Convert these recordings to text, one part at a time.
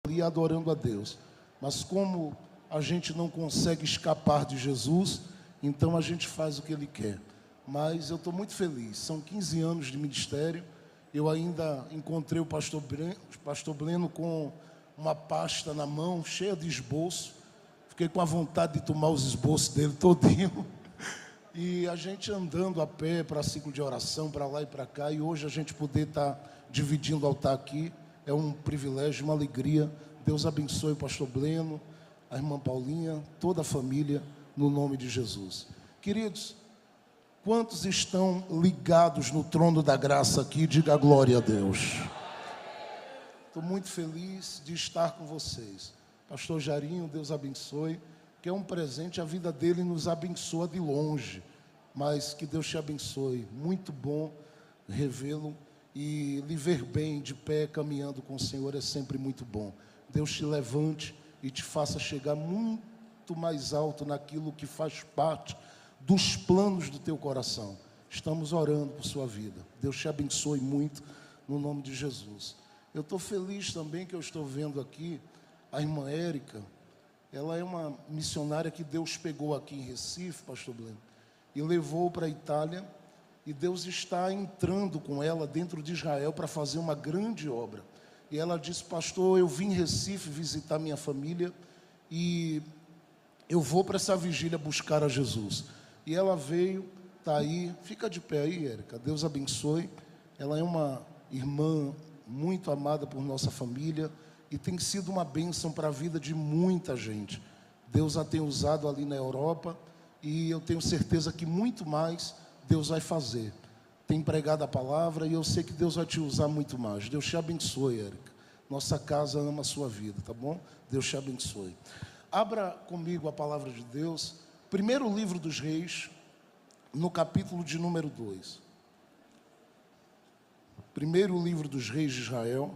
ali adorando a Deus. Mas como a gente não consegue escapar de Jesus, então a gente faz o que Ele quer. Mas eu estou muito feliz, são 15 anos de ministério. Eu ainda encontrei o pastor Bleno com uma pasta na mão, cheia de esboço. Fiquei com a vontade de tomar os esboços dele todinho. E a gente andando a pé para ciclo de oração, para lá e para cá. E hoje a gente poder estar dividindo o altar aqui é um privilégio, uma alegria. Deus abençoe o pastor Bleno, a irmã Paulinha, toda a família, no nome de Jesus. Queridos, quantos estão ligados no trono da graça aqui? Diga glória a Deus. Estou muito feliz de estar com vocês. Pastor Jarinho, Deus abençoe, que é um presente, a vida dele nos abençoa de longe, mas que Deus te abençoe. Muito bom revê-lo e lhe ver bem, de pé, caminhando com o Senhor, é sempre muito bom. Deus te levante e te faça chegar muito mais alto naquilo que faz parte dos planos do teu coração. Estamos orando por sua vida. Deus te abençoe muito, no nome de Jesus. Eu estou feliz também que eu estou vendo aqui a irmã Érica. Ela é uma missionária que Deus pegou aqui em Recife, pastor Bleno, e levou para a Itália. E Deus está entrando com ela dentro de Israel para fazer uma grande obra. E ela disse: pastor, eu vim em Recife visitar minha família e eu vou para essa vigília buscar a Jesus. E ela veio, está aí, fica de pé aí, Érica, Deus abençoe. Ela é uma irmã muito amada por nossa família e tem sido uma bênção para a vida de muita gente. Deus a tem usado ali na Europa e eu tenho certeza que muito mais Deus vai fazer. Tem pregado a palavra e eu sei que Deus vai te usar muito mais. Deus te abençoe, Érica. Nossa casa ama a sua vida, tá bom? Deus te abençoe. Abra comigo a palavra de Deus. Primeiro livro dos Reis, no capítulo de número 2. Primeiro livro dos Reis de Israel,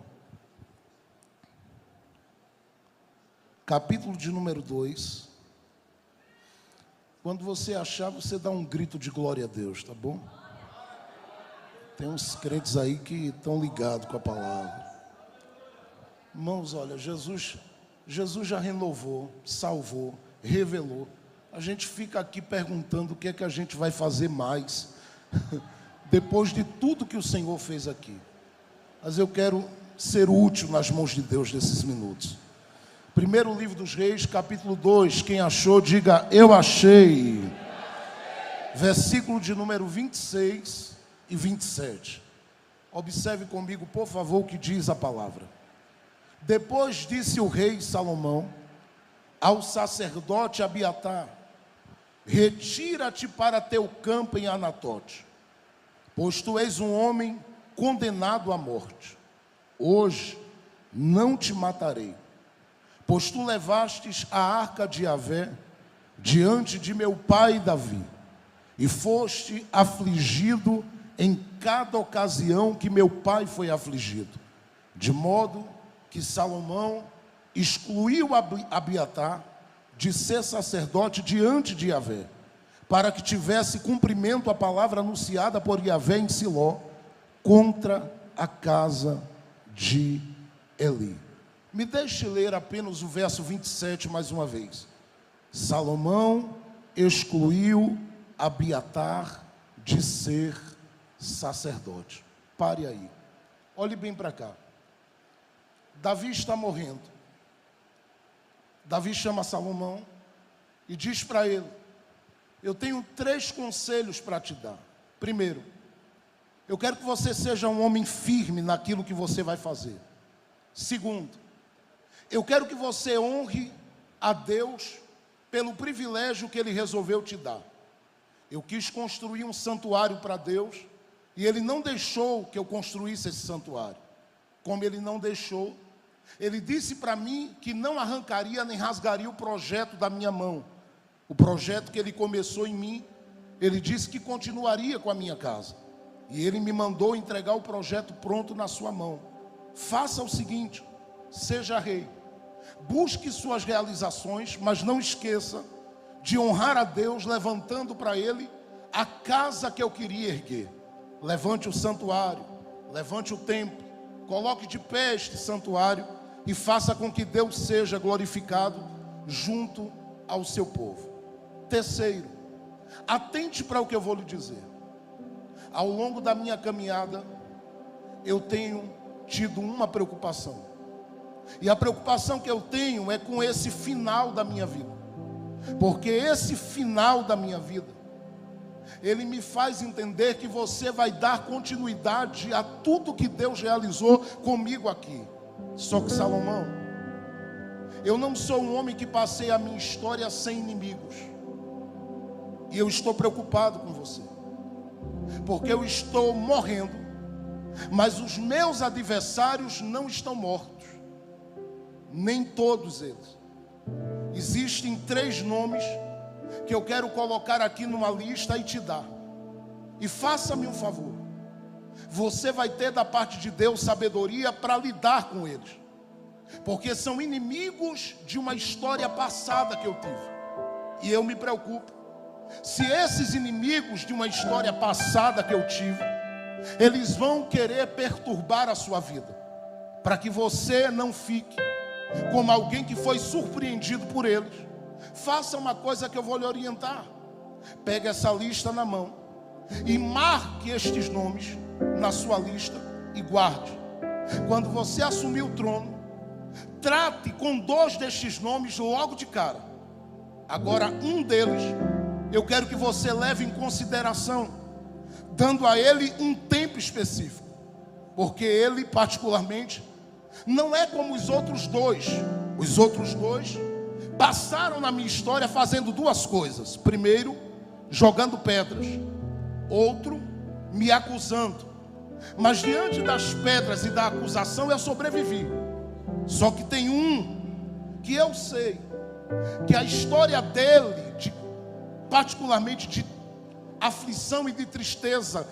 capítulo de número 2. Quando você achar, você dá um grito de glória a Deus, tá bom? Tem uns crentes aí que estão ligados com a palavra. Irmãos, olha, Jesus já renovou, salvou, revelou. A gente fica aqui perguntando o que é que a gente vai fazer mais depois de tudo que o Senhor fez aqui. Mas eu quero ser útil nas mãos de Deus nesses minutos. Primeiro livro dos Reis, capítulo 2. Quem achou, diga: eu achei. Versículo de número 26 e 27. Observe comigo, por favor, o que diz a palavra. Depois disse o rei Salomão ao sacerdote Abiatar: retira-te para teu campo em Anatote, pois tu és um homem condenado à morte. Hoje não te matarei, pois tu levastes a arca de Yahvé diante de meu pai Davi, e foste afligido em cada ocasião que meu pai foi afligido, de modo que Salomão excluiu Abiatar de ser sacerdote diante de Yahvé, para que tivesse cumprimento a palavra anunciada por Yahvé em Siló contra a casa de Eli. Me deixe ler apenas o verso 27 mais uma vez. Salomão excluiu Abiatar de ser sacerdote. Pare aí. Olhe bem para cá. Davi está morrendo. Davi chama Salomão e diz para ele: eu tenho 3 conselhos para te dar. Primeiro, eu quero que você seja um homem firme naquilo que você vai fazer. Segundo, eu quero que você honre a Deus pelo privilégio que Ele resolveu te dar. Eu quis construir um santuário para Deus e Ele não deixou que eu construísse esse santuário. Como Ele não deixou, Ele disse para mim que não arrancaria nem rasgaria o projeto da minha mão. O projeto que Ele começou em mim, Ele disse que continuaria com a minha casa. E Ele me mandou entregar o projeto pronto na sua mão. Faça o seguinte: seja rei. Busque suas realizações, mas não esqueça de honrar a Deus, levantando para Ele a casa que eu queria erguer. Levante o santuário, levante o templo, coloque de pé este santuário e faça com que Deus seja glorificado junto ao seu povo. Terceiro, atente para o que eu vou lhe dizer. Ao longo da minha caminhada, eu tenho tido uma preocupação. E a preocupação que eu tenho é com esse final da minha vida. Porque esse final da minha vida, ele me faz entender que você vai dar continuidade a tudo que Deus realizou comigo aqui. Só que Salomão, eu não sou um homem que passei a minha história sem inimigos. E eu estou preocupado com você. Porque eu estou morrendo, mas os meus adversários não estão mortos. Nem todos eles. Existem 3 nomes que eu quero colocar aqui numa lista e te dar. E faça-me um favor. Você vai ter da parte de Deus sabedoria para lidar com eles. Porque são inimigos de uma história passada que eu tive. E eu me preocupo. Se esses inimigos de uma história passada que eu tive, eles vão querer perturbar a sua vida, para que você não fique como alguém que foi surpreendido por eles. Faça uma coisa que eu vou lhe orientar. Pegue essa lista na mão e marque estes nomes na sua lista e guarde. Quando você assumir o trono, trate com 2 destes nomes logo de cara. Agora, um deles eu quero que você leve em consideração, dando a ele um tempo específico, porque ele particularmente não é como os outros 2. Os outros 2 passaram na minha história fazendo 2 coisas. Primeiro, jogando pedras. Outro, me acusando. Mas diante das pedras e da acusação eu sobrevivi. Só que tem um que eu sei que a história dele, particularmente de aflição e de tristeza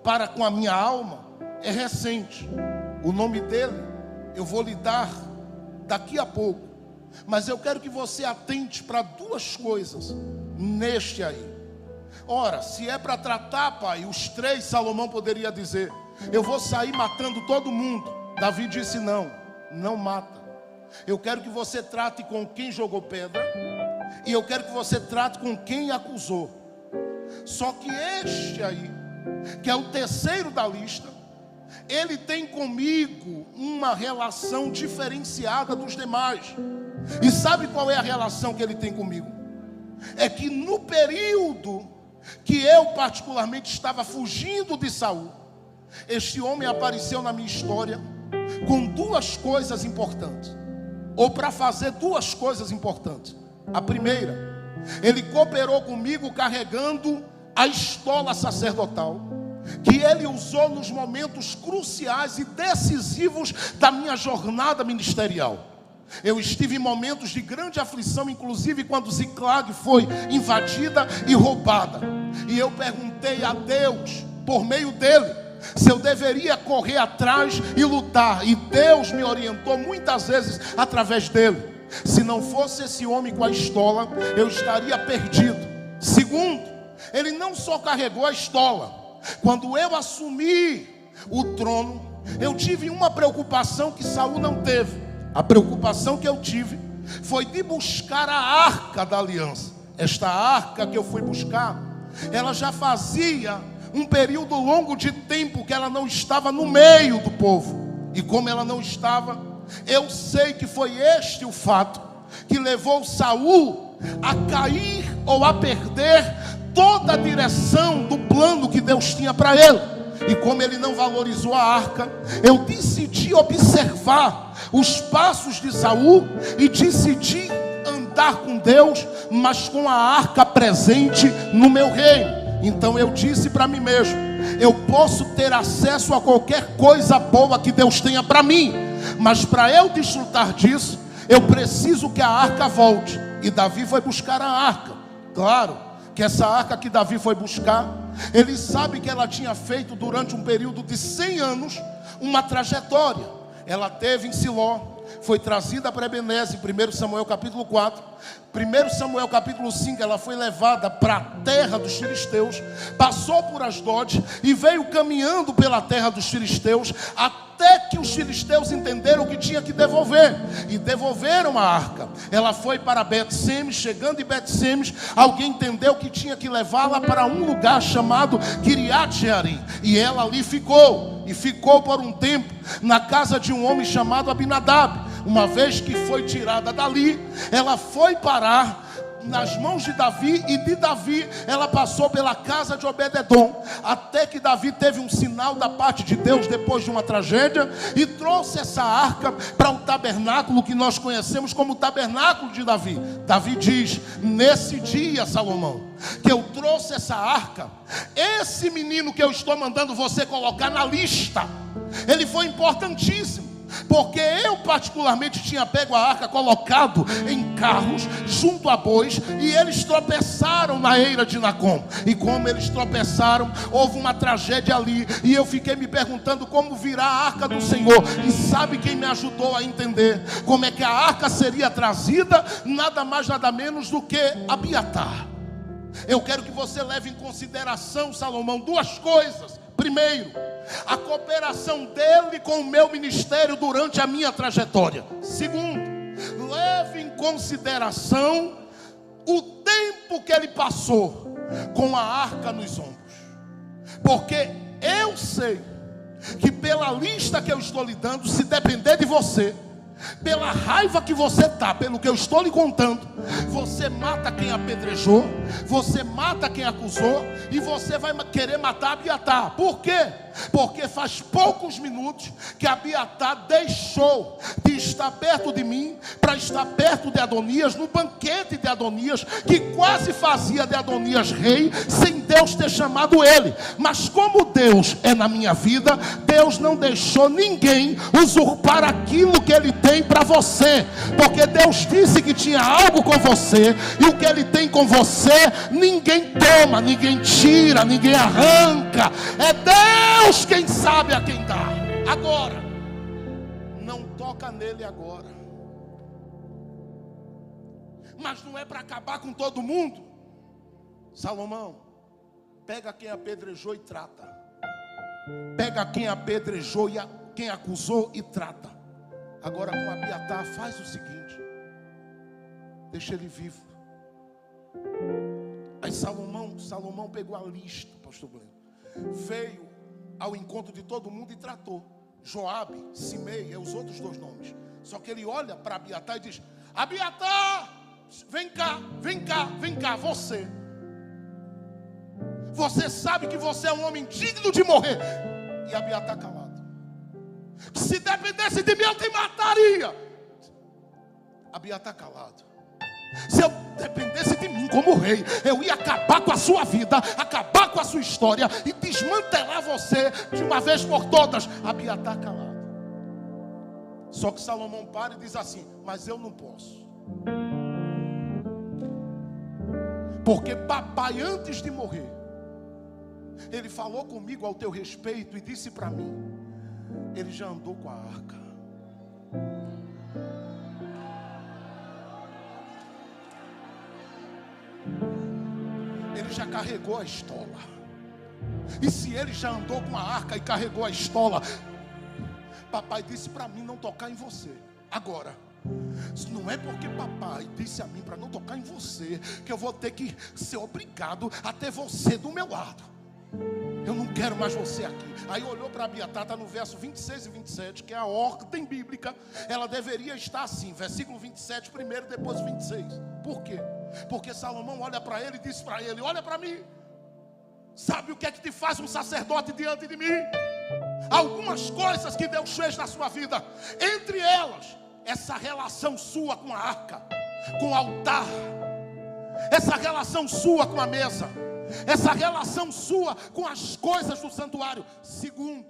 para com a minha alma, é recente. O nome dele eu vou lhe dar daqui a pouco. Mas eu quero que você atente para 2 coisas neste aí. Ora, se é para tratar, pai, os 3, Salomão poderia dizer: eu vou sair matando todo mundo. Davi disse: não, não mata. Eu quero que você trate com quem jogou pedra, e eu quero que você trate com quem acusou. Só que este aí, que é o terceiro da lista, ele tem comigo uma relação diferenciada dos demais. E sabe qual é a relação que ele tem comigo? É que no período que eu particularmente estava fugindo de Saul, este homem apareceu na minha história com 2 coisas importantes, ou para fazer 2 coisas importantes. A primeira, ele cooperou comigo carregando a estola sacerdotal, que ele usou nos momentos cruciais e decisivos da minha jornada ministerial. Eu estive em momentos de grande aflição, inclusive quando Ziclag foi invadida e roubada. E eu perguntei a Deus, por meio dele, se eu deveria correr atrás e lutar. E Deus me orientou muitas vezes através dele. Se não fosse esse homem com a estola, eu estaria perdido. Segundo, ele não só carregou a estola. Quando eu assumi o trono, eu tive uma preocupação que Saul não teve. A preocupação que eu tive foi de buscar a arca da aliança. Esta arca que eu fui buscar, ela já fazia um período longo de tempo que ela não estava no meio do povo. E como ela não estava, eu sei que foi este o fato que levou Saul a cair ou a perder toda a direção do plano que Deus tinha para ele. E como ele não valorizou a arca, eu decidi observar os passos de Saul e decidi andar com Deus, mas com a arca presente no meu reino. Então eu disse para mim mesmo: eu posso ter acesso a qualquer coisa boa que Deus tenha para mim, mas para eu desfrutar disso, eu preciso que a arca volte. E Davi foi buscar a arca. Claro que essa arca que Davi foi buscar, ele sabe que ela tinha feito durante um período de 100 anos uma trajetória. Ela teve em Siló, foi trazida para Ebenezer, 1 Samuel capítulo 4. 1 Samuel capítulo 5, ela foi levada para a terra dos filisteus, passou por Asdod e veio caminhando pela terra dos filisteus, até até que os filisteus entenderam que tinha que devolver, e devolveram a arca. Ela foi para Bet-Semes. Chegando em Bet-Semes, alguém entendeu que tinha que levá-la para um lugar chamado Kiriat-Jearim, e ela ali ficou, e ficou por um tempo na casa de um homem chamado Abinadab. Uma vez que foi tirada dali, ela foi parar nas mãos de Davi, e de Davi ela passou pela casa de Obed-Edom, até que Davi teve um sinal da parte de Deus depois de uma tragédia, e trouxe essa arca para o tabernáculo que nós conhecemos como o tabernáculo de Davi. Davi diz: nesse dia, Salomão, que eu trouxe essa arca, esse menino que eu estou mandando você colocar na lista, ele foi importantíssimo, porque eu particularmente tinha pego a arca, colocado em carros junto a bois, e eles tropeçaram na eira de Nacon. E como eles tropeçaram, houve uma tragédia ali, e eu fiquei me perguntando como virá a arca do Senhor. E sabe quem me ajudou a entender como é que a arca seria trazida? Nada mais, nada menos do que Abiatar. Eu quero que você leve em consideração, Salomão, duas coisas. Primeiro, a cooperação dele com o meu ministério durante a minha trajetória. Segundo, leve em consideração o tempo que ele passou com a arca nos ombros. Porque eu sei que pela lista que eu estou lhe dando, se depender de você, pela raiva que você está, pelo que eu estou lhe contando, você mata quem apedrejou, você mata quem acusou, e você vai querer matar Abiatar. Por quê? Porque faz poucos minutos que Abiatar deixou de estar perto de mim para estar perto de Adonias, no banquete de Adonias, que quase fazia de Adonias rei, sem Deus ter chamado ele. Mas como Deus é na minha vida, Deus não deixou ninguém usurpar aquilo que ele tem para você, porque Deus disse que tinha algo com você, e o que ele tem com você, ninguém toma, ninguém tira, ninguém arranca. É Deus quem sabe a quem dá. Agora, não toca nele agora. Mas não é para acabar com todo mundo. Salomão, pega quem apedrejou e trata. Pega quem apedrejou e quem acusou e trata. Agora com Abiatar faz o seguinte: deixa ele vivo. Aí Salomão pegou a lista, pastor Breno, veio ao encontro de todo mundo e tratou. Joabe, Simei, os outros dois nomes. Só que ele olha para Abiatar e diz: Abiatar, vem cá, vem cá, vem cá, você sabe que você é um homem digno de morrer. E Abiatar calado. Se dependesse de mim, eu te mataria. Abiatar calado. Se eu dependesse de mim como rei, eu ia acabar com a sua vida, acabar com a sua história e desmantelar você de uma vez por todas. Abiatar calado. Só que Salomão para e diz assim: mas eu não posso, porque papai, antes de morrer, ele falou comigo ao teu respeito e disse para mim: ele já andou com a arca. Ele já carregou a estola. E se ele já andou com a arca e carregou a estola, papai disse para mim não tocar em você. Agora, não é porque papai disse a mim para não tocar em você que eu vou ter que ser obrigado a ter você do meu lado. Eu não quero mais você aqui. Aí olhou para Abiatar, está no verso 26 e 27, que é a ordem bíblica. Ela deveria estar assim, versículo 27 primeiro, depois 26. Por quê? Porque Salomão olha para ele e diz para ele: olha para mim, sabe o que é que te faz um sacerdote diante de mim? Algumas coisas que Deus fez na sua vida, entre elas, essa relação sua com a arca, com o altar, essa relação sua com a mesa, essa relação sua com as coisas do santuário. Segundo,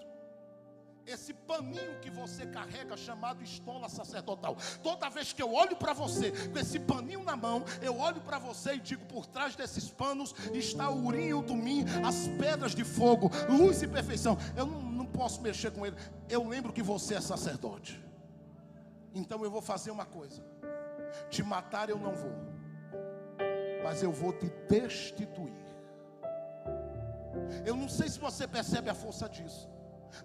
esse paninho que você carrega chamado estola sacerdotal. Toda vez que eu olho para você com esse paninho na mão, eu olho para você e digo: por trás desses panos está o urim e o tumim, as pedras de fogo, luz e perfeição. Eu não posso mexer com ele. Eu lembro que você é sacerdote. Então eu vou fazer uma coisa: te matar eu não vou, mas eu vou te destituir. Eu não sei se você percebe a força disso,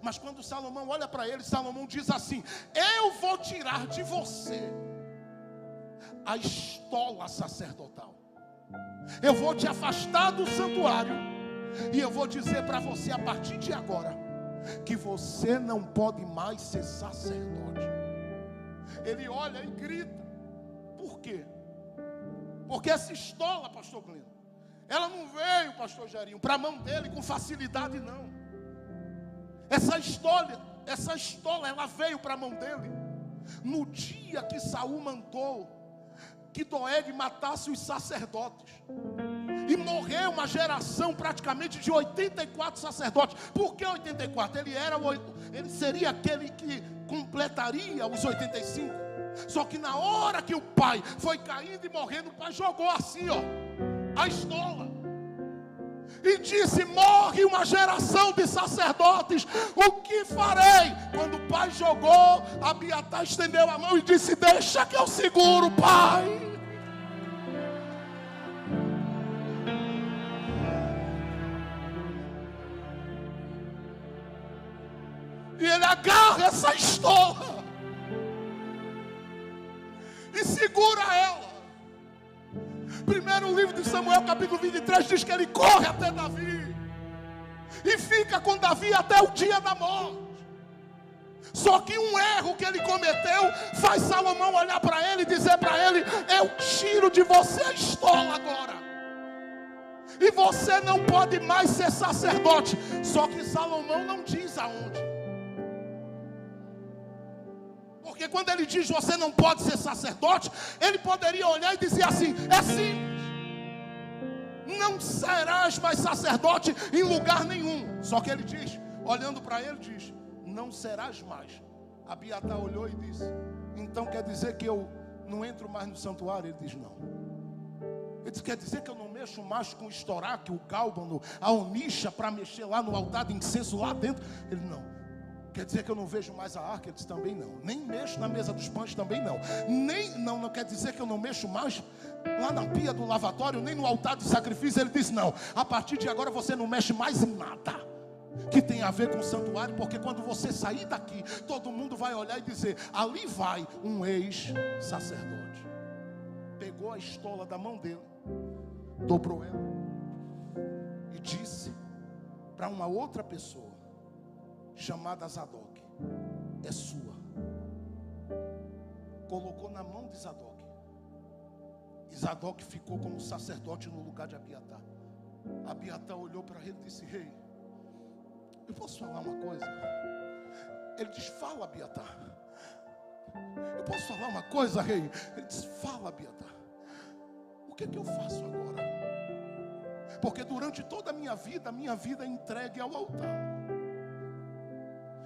Mas quando Salomão olha para ele, Salomão diz assim: eu vou tirar de você a estola sacerdotal. Eu vou te afastar do santuário. E eu vou dizer para você a partir de agora que você não pode mais ser sacerdote. Ele olha e grita. Por quê? Porque essa estola, pastor Gleno, ela não veio, pastor Jairinho, para a mão dele com facilidade, não. Essa estola, ela veio para a mão dele no dia que Saul mandou que Doeg matasse os sacerdotes. E morreu uma geração praticamente de 84 sacerdotes. Por que 84? Ele seria aquele que completaria os 85. Só que na hora que o pai foi caindo e morrendo, o pai jogou assim, ó, a estola. E disse: morre uma geração de sacerdotes, o que farei? Quando o pai jogou, Abiatar estendeu a mão e disse: deixa que eu seguro, pai. E ele agarra essa estola e segura ela. Primeiro livro de Samuel, capítulo 23, diz que ele corre até Davi e fica com Davi até o dia da morte. Só que um erro que ele cometeu faz Salomão olhar para ele e dizer para ele: eu tiro de você a estola agora, e você não pode mais ser sacerdote. Só que Salomão não diz aonde. Porque quando ele diz você não pode ser sacerdote, ele poderia olhar e dizer assim: é simples, não serás mais sacerdote em lugar nenhum. Só que ele diz, olhando para ele, diz: não serás mais. Abiatar olhou e disse: então quer dizer que eu não entro mais no santuário? Ele diz: não. Ele diz: quer dizer que eu não mexo mais com o estoraque, o cálbano, a onixa, para mexer lá no altar de incenso lá dentro? Ele: não. Quer dizer que eu não vejo mais a arca? Ele disse: também não. Nem mexo na mesa dos pães? Também não. Não quer dizer que eu não mexo mais lá na pia do lavatório, nem no altar de sacrifício? Ele disse: não. A partir de agora você não mexe mais em nada que tem a ver com o santuário, porque quando você sair daqui, todo mundo vai olhar e dizer: ali vai um ex-sacerdote. Pegou a estola da mão dele, dobrou ela e disse para uma outra pessoa chamada Zadok: é sua. Colocou na mão de Zadok, e Zadok ficou como sacerdote no lugar de Abiatar. Abiatar olhou para ele e disse: rei, eu posso falar uma coisa? Ele diz: fala, Abiatar. Eu posso falar uma coisa, rei? Ele diz: fala, Abiatar. O que é que eu faço agora? Porque durante toda a minha vida é entregue ao altar.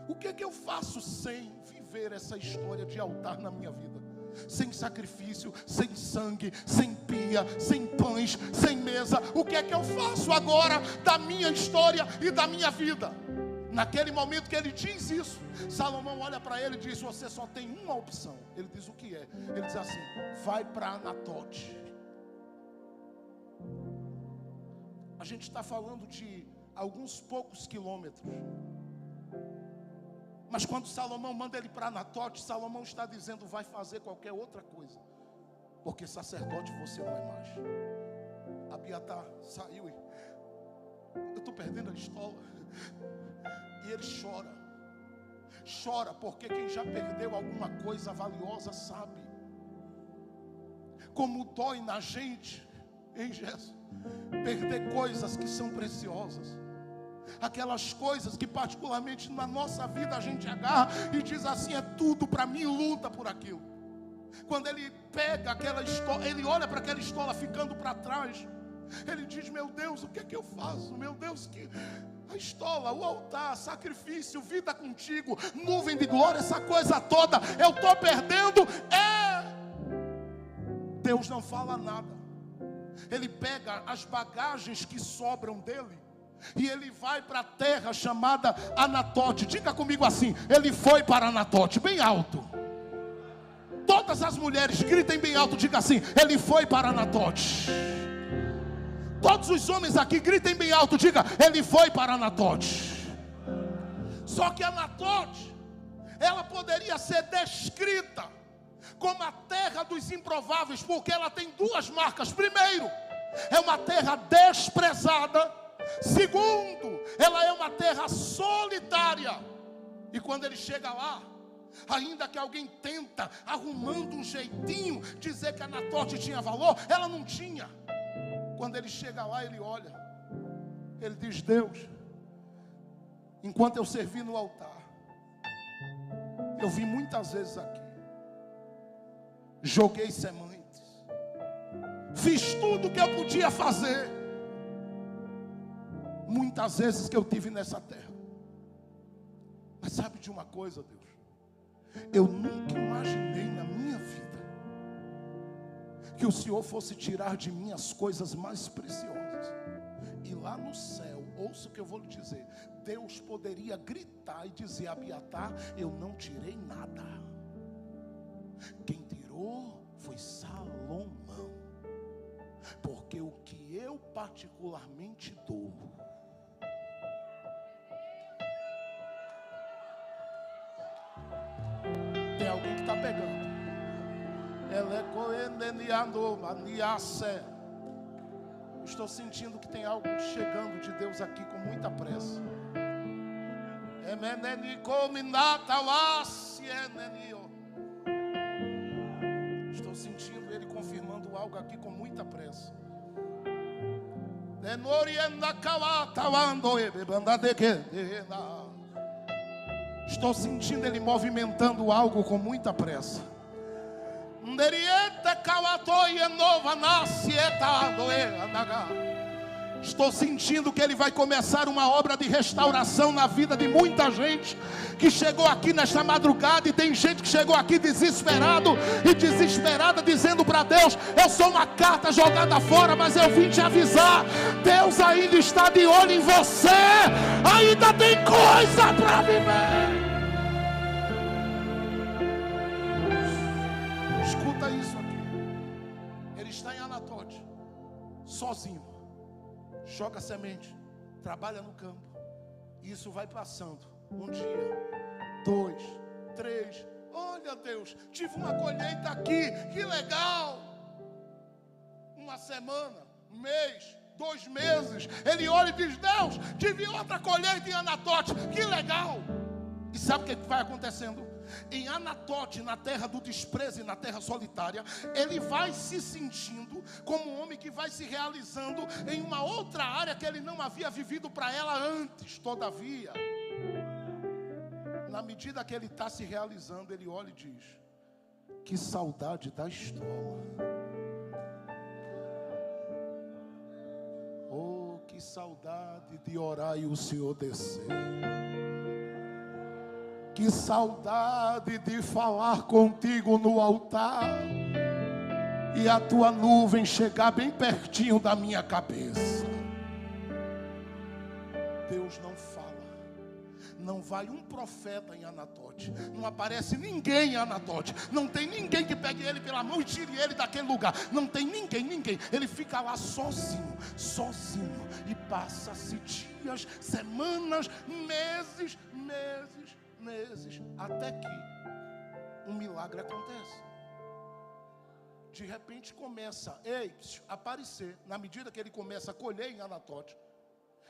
O que é que eu faço sem viver essa história de altar na minha vida? Sem sacrifício, sem sangue, sem pia, sem pães, sem mesa. O que é que eu faço agora da minha história e da minha vida? Naquele momento que ele diz isso, Salomão olha para ele e diz: você só tem uma opção. Ele diz: o que é? Ele diz assim: vai para Anatote. A gente está falando de alguns poucos quilômetros. Mas quando Salomão manda ele para Anatote, Salomão está dizendo: vai fazer qualquer outra coisa, porque sacerdote você não é mais. Abiatar saiu e: eu estou perdendo a estola. E ele chora, porque quem já perdeu alguma coisa valiosa sabe como dói na gente, hein, Jesus, perder coisas que são preciosas. Aquelas coisas que particularmente na nossa vida a gente agarra e diz assim: é tudo para mim, luta por aquilo. Quando ele pega aquela estola, ele olha para aquela estola ficando para trás, ele diz: meu Deus, o que é que eu faço? Meu Deus, que a estola, o altar, sacrifício, vida contigo, nuvem de glória, essa coisa toda, eu estou perdendo. Deus não fala nada. Ele pega as bagagens que sobram dele e ele vai para a terra chamada Anatote. Diga comigo assim: ele foi para Anatote, bem alto. Todas as mulheres gritem bem alto, diga assim: ele foi para Anatote. Todos os homens aqui gritem bem alto, diga: ele foi para Anatote. Só que Anatote, ela poderia ser descrita como a terra dos improváveis, porque ela tem duas marcas. Primeiro, é uma terra desprezada. Segundo, ela é uma terra solitária. E quando ele chega lá, ainda que alguém tenta, arrumando um jeitinho, dizer que Anatote tinha valor, ela não tinha. Quando ele chega lá, ele olha, ele diz: Deus, enquanto eu servi no altar, eu vim muitas vezes aqui, joguei sementes, fiz tudo o que eu podia fazer, muitas vezes que eu tive nessa terra. Mas sabe de uma coisa, Deus? Eu nunca imaginei na minha vida que o Senhor fosse tirar de mim as coisas mais preciosas. E lá no céu, ouça o que eu vou lhe dizer, Deus poderia gritar e dizer: Abiatar, eu não tirei nada. Quem tirou foi Salomão. Porque o que eu particularmente dou, tem alguém que está pegando. Estou sentindo que tem algo chegando de Deus aqui com muita pressa. Estou sentindo Ele confirmando algo aqui com muita pressa. Estou sentindo Ele movimentando algo com muita pressa. Estou sentindo que Ele vai começar uma obra de restauração na vida de muita gente que chegou aqui nesta madrugada. E tem gente que chegou aqui desesperado e desesperada, dizendo para Deus: eu sou uma carta jogada fora, mas eu vim te avisar, Deus ainda está de olho em você, ainda tem coisa para viver. Escuta isso aqui. Ele está em Anatote, sozinho, joga semente, trabalha no campo. E isso vai passando. Um dia, 2, 3. Olha, Deus, tive uma colheita aqui, que legal. Uma semana, um mês, 2 meses. Ele olha e diz: Deus, tive outra colheita em Anatote, que legal. E sabe o que vai acontecendo? Em Anatote, na terra do desprezo e na terra solitária, ele vai se sentindo como um homem que vai se realizando em uma outra área que ele não havia vivido para ela antes. Todavia, na medida que ele está se realizando, ele olha e diz: que saudade da estola. Oh, que saudade de orar e o Senhor descer. Que saudade de falar contigo no altar e a tua nuvem chegar bem pertinho da minha cabeça. Deus não fala. Não vai um profeta em Anatote. Não aparece ninguém em Anatote. Não tem ninguém que pegue ele pela mão e tire ele daquele lugar. Não tem ninguém. Ele fica lá sozinho. E passa-se dias, semanas, meses, até que um milagre acontece. De repente começa a aparecer, na medida que ele começa a colher em Anatote,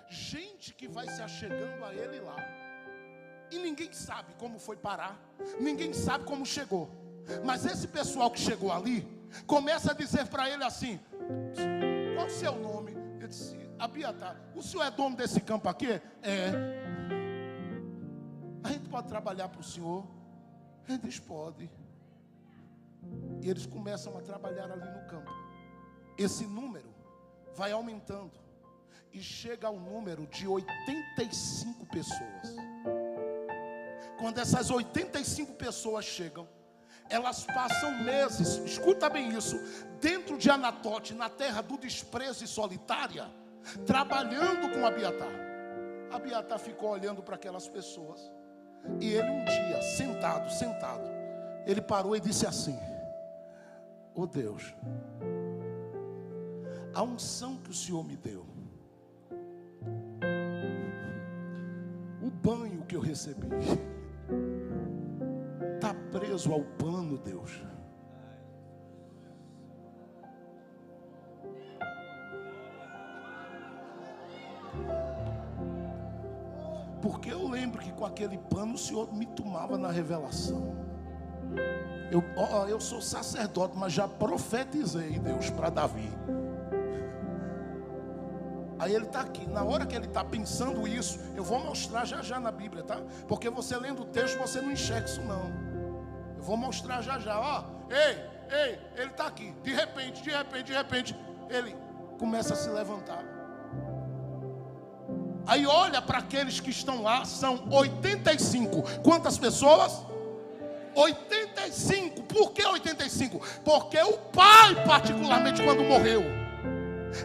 gente que vai se achegando a ele lá. E ninguém sabe como foi parar, ninguém sabe como chegou. Mas esse pessoal que chegou ali começa a dizer para ele assim: qual o seu nome? Ele disse: Abiatar. O senhor é dono desse campo aqui? É. A gente pode trabalhar para o senhor? Eles podem. E eles começam a trabalhar ali no campo. Esse número vai aumentando e chega ao número de 85 pessoas. Quando essas 85 pessoas chegam, elas passam meses, escuta bem isso, dentro de Anatote, na terra do desprezo e solitária, trabalhando com Abiatar. Abiatar ficou olhando para aquelas pessoas. E ele um dia, sentado, ele parou e disse assim: oh Deus, a unção que o Senhor me deu, o banho que eu recebi. Está preso ao pano, Deus. Porque eu lembro que com aquele pano o Senhor me tomava na revelação. Eu sou sacerdote, mas já profetizei, Deus, para Davi. Aí ele está aqui. Na hora que ele está pensando isso, eu vou mostrar já na Bíblia, tá? Porque você lendo o texto, você não enxerga isso não. Eu vou mostrar já. Ó, ei, ele está aqui. De repente, ele começa a se levantar. Aí olha para aqueles que estão lá, são 85. Quantas pessoas? 85. Por que 85? Porque o pai, particularmente quando morreu,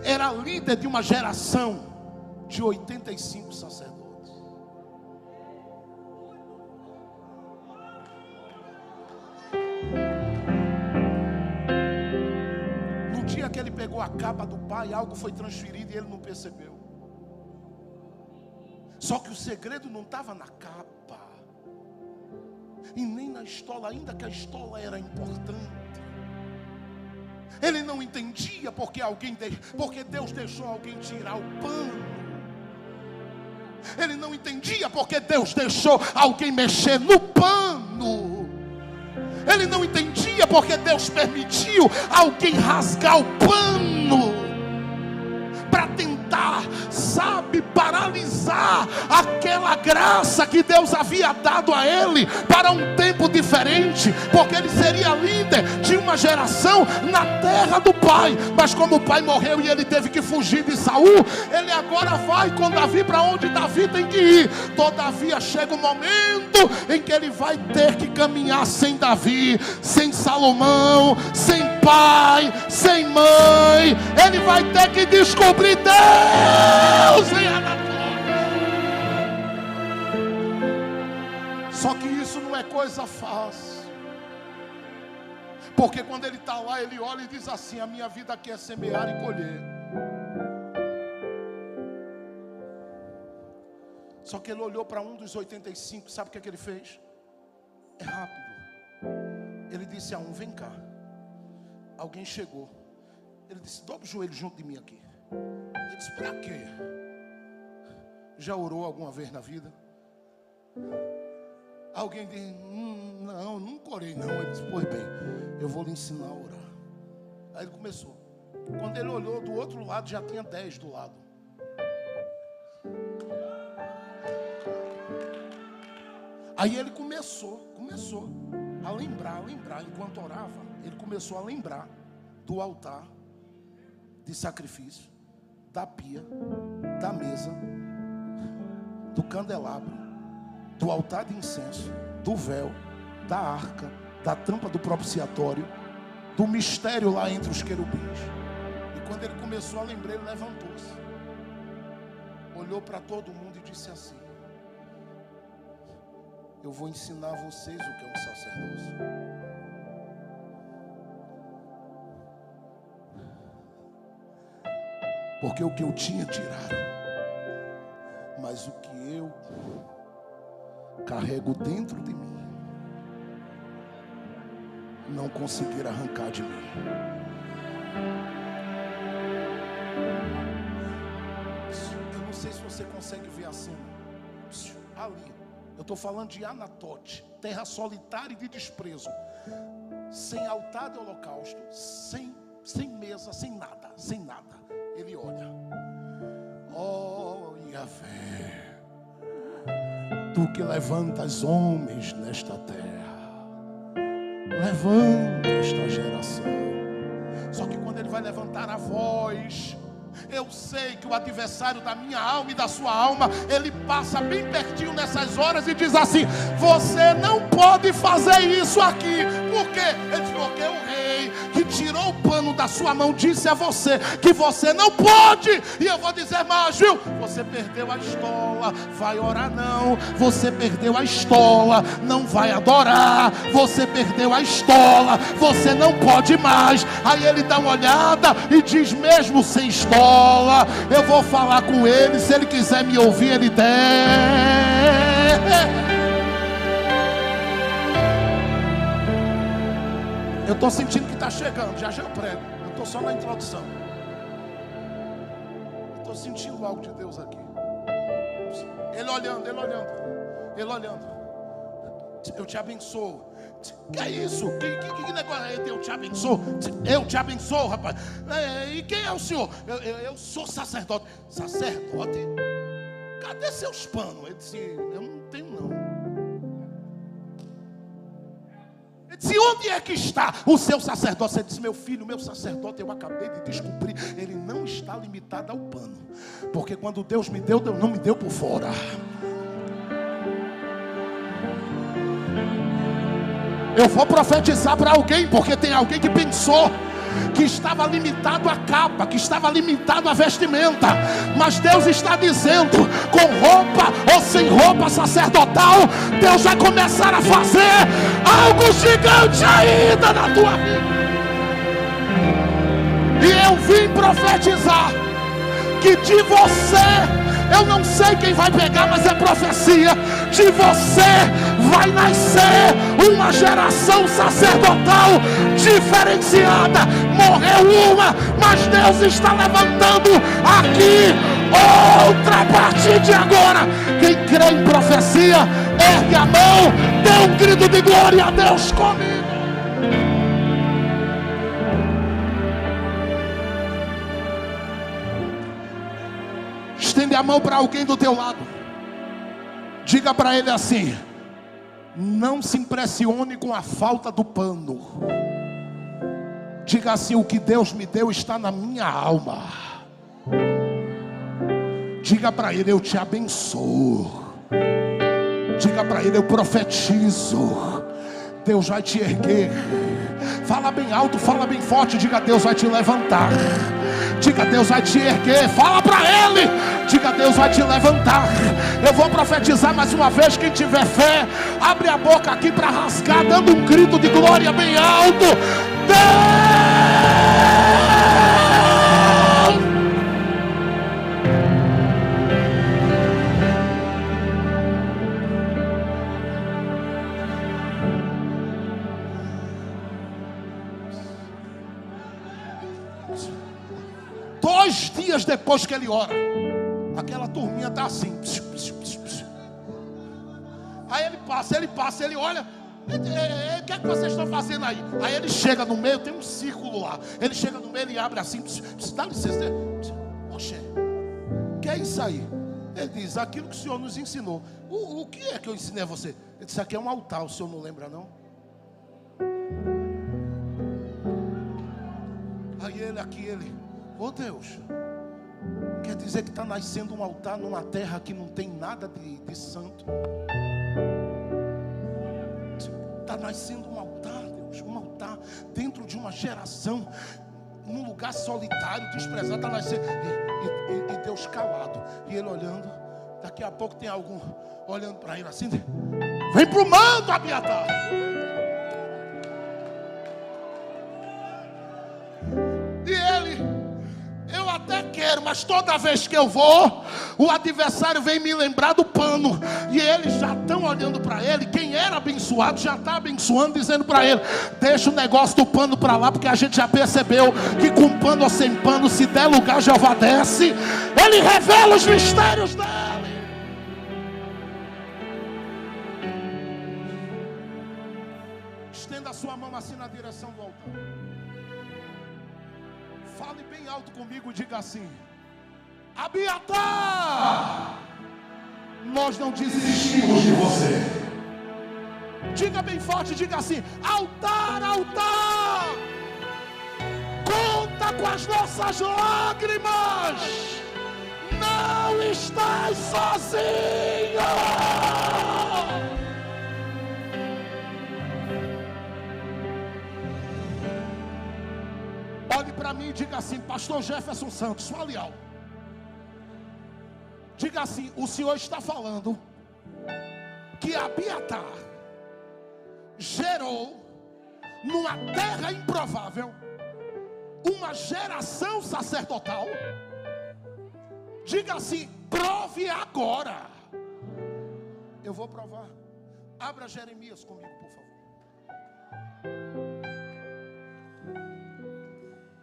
era líder de uma geração de 85 sacerdotes. No dia que ele pegou a capa do pai, algo foi transferido e ele não percebeu. Só que o segredo não estava na capa e nem na estola, ainda que a estola era importante. Ele não entendia porque Deus deixou alguém tirar o pano. Ele não entendia porque Deus deixou alguém mexer no pano. Ele não entendia porque Deus permitiu alguém rasgar o pano para tentar, paralisar aquela graça que Deus havia dado a ele para um tempo diferente, porque ele seria líder de uma geração na terra do pai. Mas como o pai morreu e ele teve que fugir de Saul, ele agora vai com Davi para onde Davi tem que ir. Todavia chega um momento em que ele vai ter que caminhar sem Davi, sem Salomão, sem pai, sem mãe. Ele vai ter que descobrir Deus em Anatólia. Só que isso não é coisa fácil. Porque quando ele está lá, ele olha e diz assim: a minha vida aqui é semear e colher. Só que ele olhou para um dos 85, sabe o que ele fez? É rápido. Ele disse a um: vem cá. Alguém chegou. Ele disse: dobra o joelho junto de mim aqui. Ele disse: para quê? Já orou alguma vez na vida? Alguém disse: não, nunca orei não. Ele disse: pois bem, eu vou lhe ensinar a orar. Aí ele começou. Quando ele olhou do outro lado, já tinha 10 do lado. Aí ele começou a lembrar, enquanto orava, ele começou a lembrar do altar de sacrifício, da pia, da mesa, do candelabro, do altar de incenso, do véu, da arca, da tampa do propiciatório, do mistério lá entre os querubins. E quando ele começou a lembrar, ele levantou-se, olhou para todo mundo e disse assim: eu vou ensinar a vocês o que é um sacerdócio. Porque o que eu tinha tiraram, mas o que eu carrego dentro de mim, não conseguiram arrancar de mim. Eu não sei se você consegue ver a cena. Ali, eu estou falando de Anatote, terra solitária e de desprezo, sem altar de holocausto, sem mesa, sem nada. Ele olha: oh Yahvé, tu que levantas homens nesta terra, levanta esta geração. Só que quando ele vai levantar a voz, eu sei que o adversário da minha alma e da sua alma, ele passa bem pertinho nessas horas e diz assim: você não pode fazer isso aqui. Por quê? Ele diz: porque o rei que tirou o pano da sua mão disse a você que você não pode. E eu vou dizer mais, viu? Você perdeu a estola, vai orar não. Você perdeu a estola, não vai adorar. Você perdeu a estola, você não pode mais. Aí ele dá uma olhada e diz: mesmo sem estola, eu vou falar com ele. Se ele quiser me ouvir, ele desce. Eu estou sentindo que está chegando, já eu prego. Eu estou só na introdução. Estou sentindo algo de Deus aqui. Ele olhando, ele olhando, ele olhando. Eu te abençoo. Que é isso? Que negócio é? Eu te abençoo. Eu te abençoo, rapaz. E quem é o senhor? Eu sou sacerdote. Sacerdote? Cadê seus panos? Ele disse, eu não tenho não. Ele disse, onde é que está o seu sacerdote? Ele disse, meu filho, meu sacerdote, eu acabei de descobrir, ele não está limitado ao pano. Porque quando Deus me deu, Deus não me deu por fora. Eu vou profetizar para alguém, porque tem alguém que pensou que estava limitado à capa, que estava limitado à vestimenta. Mas Deus está dizendo, com roupa ou sem roupa sacerdotal, Deus vai começar a fazer algo gigante ainda na tua vida. E eu vim profetizar que de você, eu não sei quem vai pegar, mas é profecia, de você vai nascer uma geração sacerdotal diferenciada. Morreu uma, mas Deus está levantando aqui outra a partir de agora. Quem crê em profecia, ergue a mão, dê um grito de glória a Deus comigo. Estende a mão para alguém do teu lado. Diga para ele assim: não se impressione com a falta do pano. Diga assim: o que Deus me deu está na minha alma. Diga para ele: eu te abençoo. Diga para ele: eu profetizo. Deus vai te erguer. Fala bem alto, fala bem forte. Diga: Deus vai te levantar. Diga: Deus vai te erguer. Fala para ele. Diga: Deus vai te levantar. Eu vou profetizar mais uma vez. Quem tiver fé, abre a boca aqui para rasgar, dando um grito de glória bem alto. Deus! 2 dias depois que ele ora, aquela turminha está assim. Aí ele passa, ele olha. O que é que vocês estão fazendo aí? Aí ele chega no meio, tem um círculo lá. Ele chega no meio e abre assim. Dá licença. Oxê, que é isso aí? Ele diz: aquilo que o Senhor nos ensinou. O que é que eu ensinei a você? Ele disse: aqui é um altar, o Senhor não lembra não? Aí ele, ô Deus, quer dizer que está nascendo um altar numa terra que não tem nada de santo? Está nascendo um altar, Deus, um altar dentro de uma geração, num lugar solitário, desprezado. Está nascendo, e Deus calado, e ele olhando. Daqui a pouco tem algum olhando para ele assim: vem para o manto, Abiatar. E ele: eu até quero, mas toda vez que eu vou, o adversário vem me lembrar do pano. E eles já estão olhando para ele. Quem era abençoado já está abençoando, dizendo para ele: deixa o negócio do pano para lá, porque a gente já percebeu que com pano ou sem pano, se der lugar, Jeová desce. Ele revela os mistérios dele. Estenda a sua mão assim na direção do altar. Fale bem alto comigo e diga assim: Abiatar, nós não desistimos de você. Diga bem forte, diga assim: altar, altar, conta com as nossas lágrimas, não estás sozinho. Olhe para mim e diga assim: pastor Jefferson Santos, fale alto. Diga assim: o Senhor está falando que Abiatar gerou numa terra improvável uma geração sacerdotal. Diga assim: prove agora. Eu vou provar. Abra Jeremias comigo, por favor.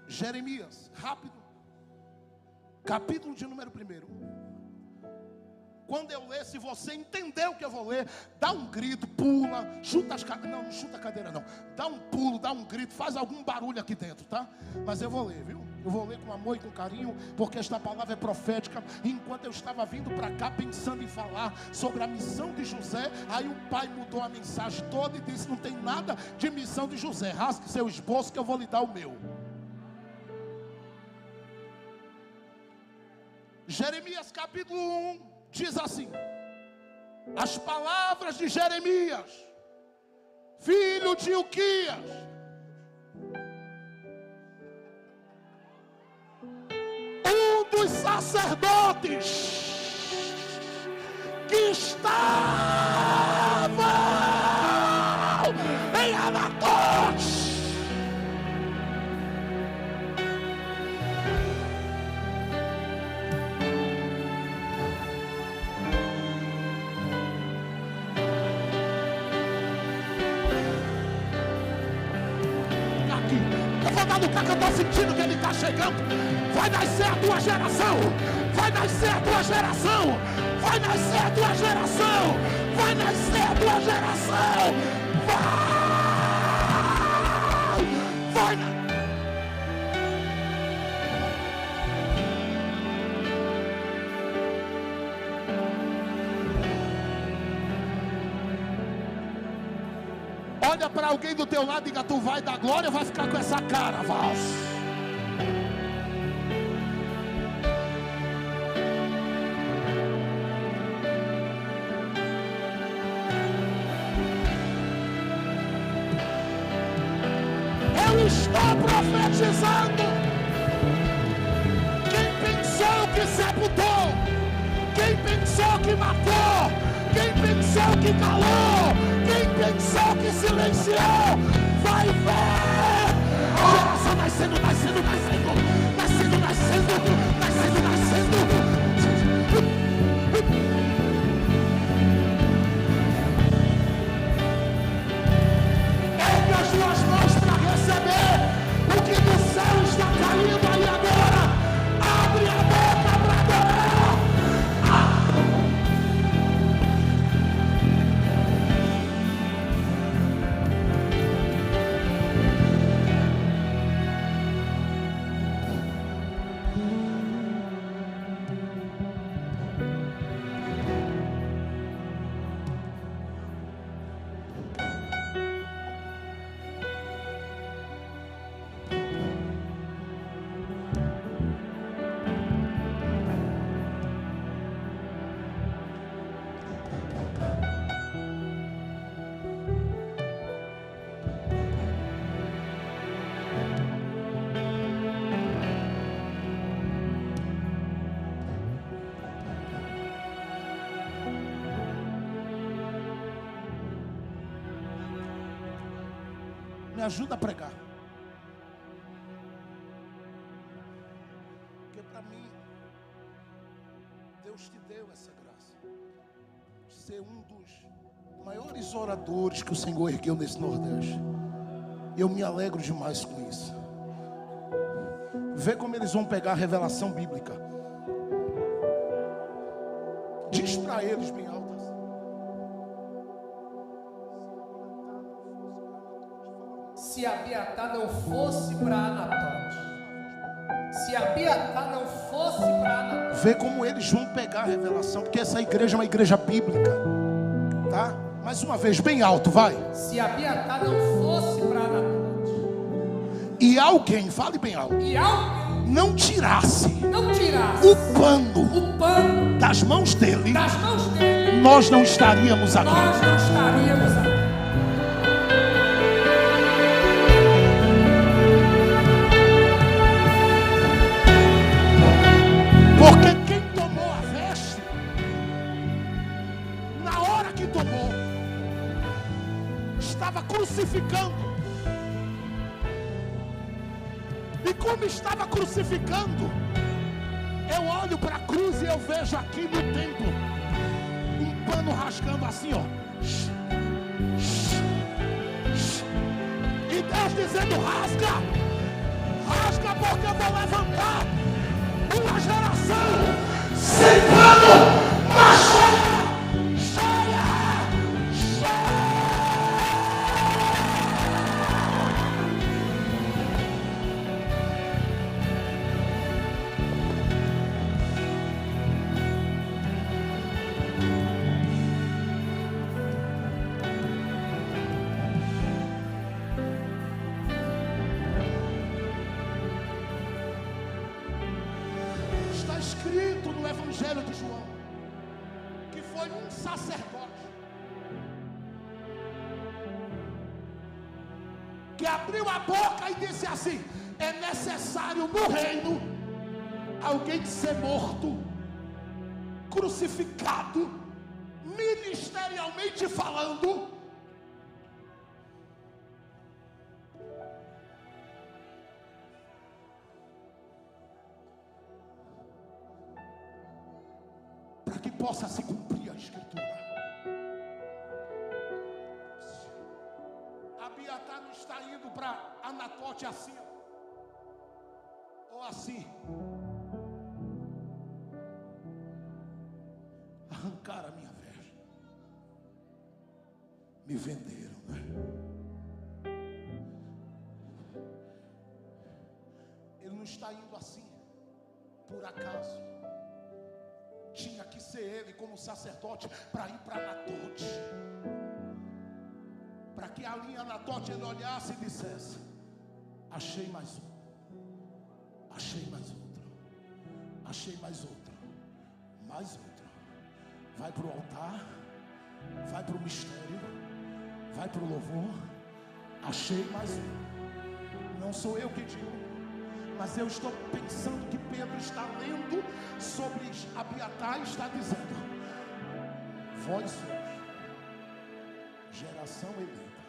Jeremias, rápido. Capítulo de número 1. Quando eu ler, se você entender o que eu vou ler, dá um grito, pula, chuta as cadeiras. Não, não chuta a cadeira não. Dá um pulo, dá um grito, faz algum barulho aqui dentro, tá? Mas eu vou ler, viu? Eu vou ler com amor e com carinho, porque esta palavra é profética. Enquanto eu estava vindo para cá pensando em falar sobre a missão de José, aí o pai mudou a mensagem toda e disse: não tem nada de missão de José. Rasgue seu esboço que eu vou lhe dar o meu. Jeremias capítulo 1 diz assim: as palavras de Jeremias, filho de Ilquias, um dos sacerdotes que estavam em Anatote. Do que eu estou sentindo que ele está chegando. Vai nascer a tua geração. Vai nascer a tua geração. Vai nascer a tua geração. Vai nascer a tua geração. Vai. Olha para alguém do teu lado e diga: tu vai dar glória ou vai ficar com essa cara, Vals? Eu estou profetizando. Quem pensou que sepultou, quem pensou que matou, quem pensou que calou, quem pensou que silenciou, vai ver geração nascendo, nascendo, nascendo, nascendo, nascendo, nascendo, nascendo. Ergue as tuas mãos para receber o que do céu está caindo aí agora. Abre a boca para adorar. Me ajuda a pregar. Porque para mim, Deus te deu essa graça de ser um dos maiores oradores que o Senhor ergueu nesse Nordeste. Eu me alegro demais com isso. Vê como eles vão pegar a revelação bíblica. Diz para eles bem altas. Se Abiatar não fosse para Anatote, se Abiatar não fosse para Anatote. Vê como eles vão pegar a revelação, porque essa igreja é uma igreja bíblica, tá? Mais uma vez, bem alto, vai. Se Abiatar não fosse para Anatote, e alguém, fale bem alto, e alguém não tirasse o pano das mãos dele, nós não estaríamos aqui. Porque quem tomou a veste, na hora que tomou, estava crucificando. E como estava crucificando, eu olho para a cruz e eu vejo aqui no templo um pano rasgando assim, ó. E Deus dizendo: rasga, rasga, porque eu vou levantar uma geração sem pano, mas cheia. Está escrito no Evangelho de João que foi um sacerdote que abriu a boca e disse assim: é necessário no reino alguém ser morto, crucificado, ministerialmente falando, para que possa se cumprir a Escritura. Abiatar não está indo para Anatote assim, ou assim. Arrancaram a minha veste, me venderam, né? Ele não está indo assim por acaso. Tinha que ser ele como sacerdote para ir para Anatote, para que ali em Anatote ele olhasse e dissesse: achei mais um, achei mais outro, achei mais outro, mais outro. Vai para o altar, vai para o mistério, vai para o louvor. Achei mais um. Não sou eu que digo, mas eu estou pensando que Pedro está lendo sobre Abiatar e está dizendo: vós sois geração eleita,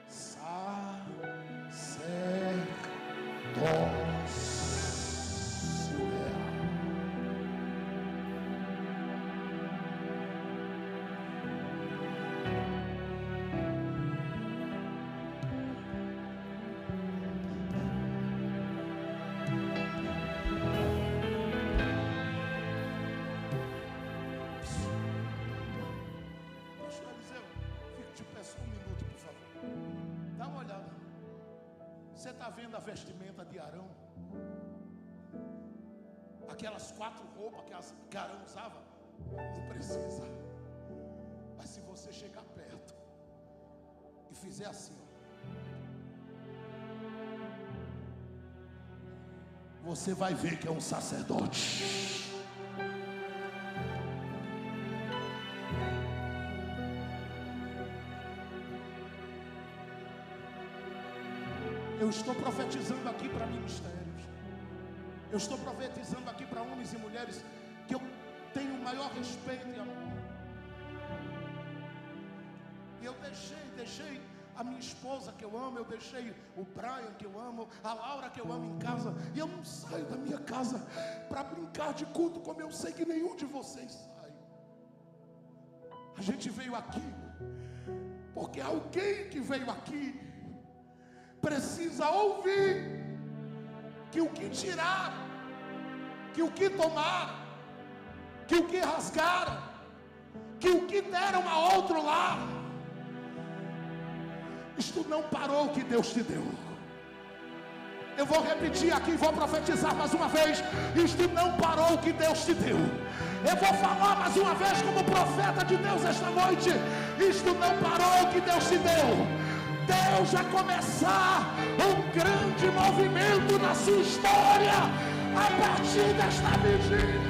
sacerdócio real. Você está vendo a vestimenta de Arão? Aquelas 4 roupas que Arão usava? Não precisa. Mas se você chegar perto e fizer assim, você vai ver que é um sacerdote. Eu estou profetizando aqui para ministérios. Eu estou profetizando aqui para homens e mulheres que eu tenho o maior respeito e amor. E eu deixei a minha esposa que eu amo, eu deixei o Brian que eu amo, a Laura que eu amo em casa. E eu não saio da minha casa para brincar de culto, como eu sei que nenhum de vocês sai. A gente veio aqui porque alguém que veio aqui precisa ouvir que o que tiraram, que o que tomaram, que o que rasgaram, que o que deram a outro lá, isto não parou o que Deus te deu. Eu vou repetir aqui, vou profetizar mais uma vez: isto não parou o que Deus te deu. Eu vou falar mais uma vez como profeta de Deus esta noite: isto não parou o que Deus te deu. Deus vai começar um grande movimento na sua história a partir desta vigília.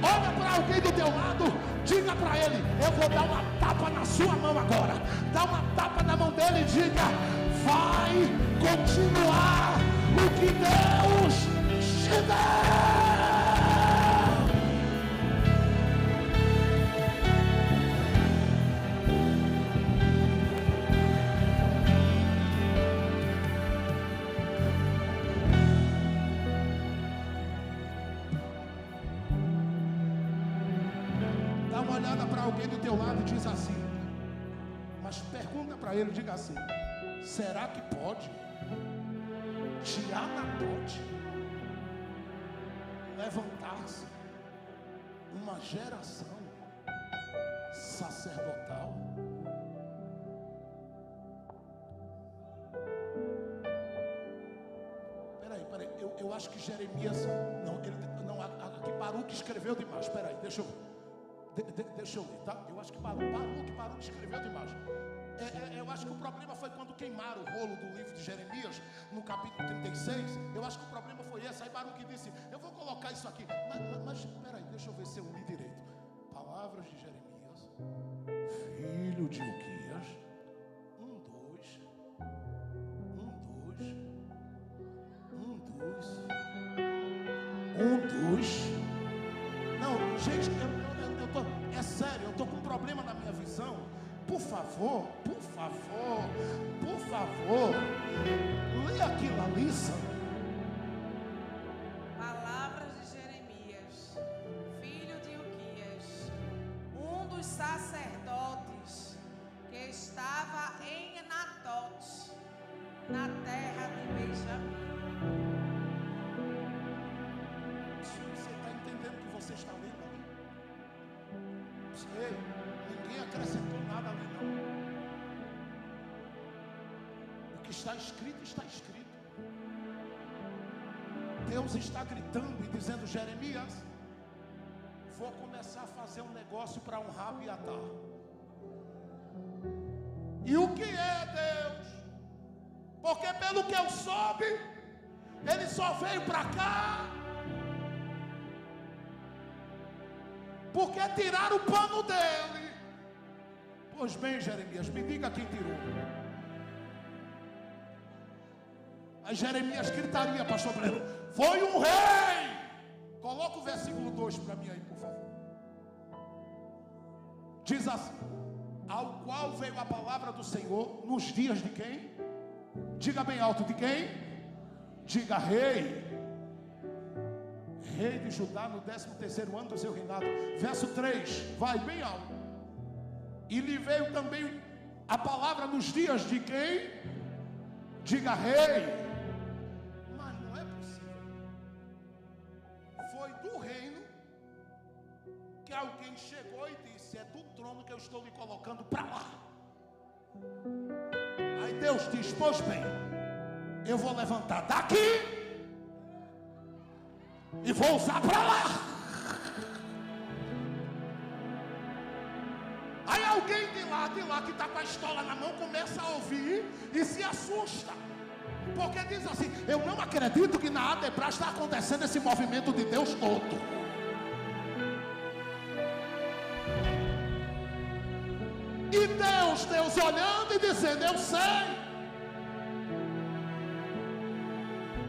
Olha para alguém do teu lado, diga para ele: eu vou dar uma tapa na sua mão agora. Dá uma tapa na mão dele e diga: vai continuar o que Deus te deu. teu lado e diz assim, mas pergunta para ele, diga assim: será que pode de Anatote levantar-se uma geração sacerdotal? Peraí, eu acho que Jeremias, aqui Baruque escreveu demais. Peraí, deixa eu ler, tá? Eu acho que Baruque escreveu demais. Eu acho que o problema foi quando queimaram o rolo do livro de Jeremias, no capítulo 36. Eu acho que o problema foi esse. Aí Baruque disse: eu vou colocar isso aqui. Mas peraí, deixa eu ver se eu li direito. Palavras de Jeremias, filho de Uquias. 1, 2. Não, gente, é sério, eu estou com um problema na minha visão. Por favor, lê aquilo ali, Palavras de Jeremias, filho de Uquias, um dos sacerdotes que estava em Anatote, na terra de Benjamim. Você está entendendo o que você está lendo ali? Ei, ninguém acrescentou nada ali não. O que está escrito, está escrito. Deus está gritando e dizendo: Jeremias, vou começar a fazer um negócio para honrar Abiatar. E o que é Deus? Porque pelo que eu soube, ele só veio para cá porque tiraram o pano dele. Pois bem, Jeremias, me diga quem tirou. Aí Jeremias gritaria, pastor Breno: foi um rei. Coloca o versículo 2 para mim aí, por favor. Diz assim: ao qual veio a palavra do Senhor nos dias de quem? Diga bem alto: de quem? Diga rei. Rei de Judá, no 13º ano do seu reinado. Verso 3, vai bem alto. E lhe veio também a palavra nos dias de quem? Diga rei. Mas não é possível. Foi do reino que alguém chegou e disse: é do trono que eu estou lhe colocando para lá. Aí Deus diz: pois bem, eu vou levantar daqui e vou usar para lá. Aí alguém de lá que está com a estola na mão começa a ouvir e se assusta, porque diz assim: eu não acredito que na Adebras está acontecendo esse movimento de Deus todo. E Deus olhando e dizendo: eu sei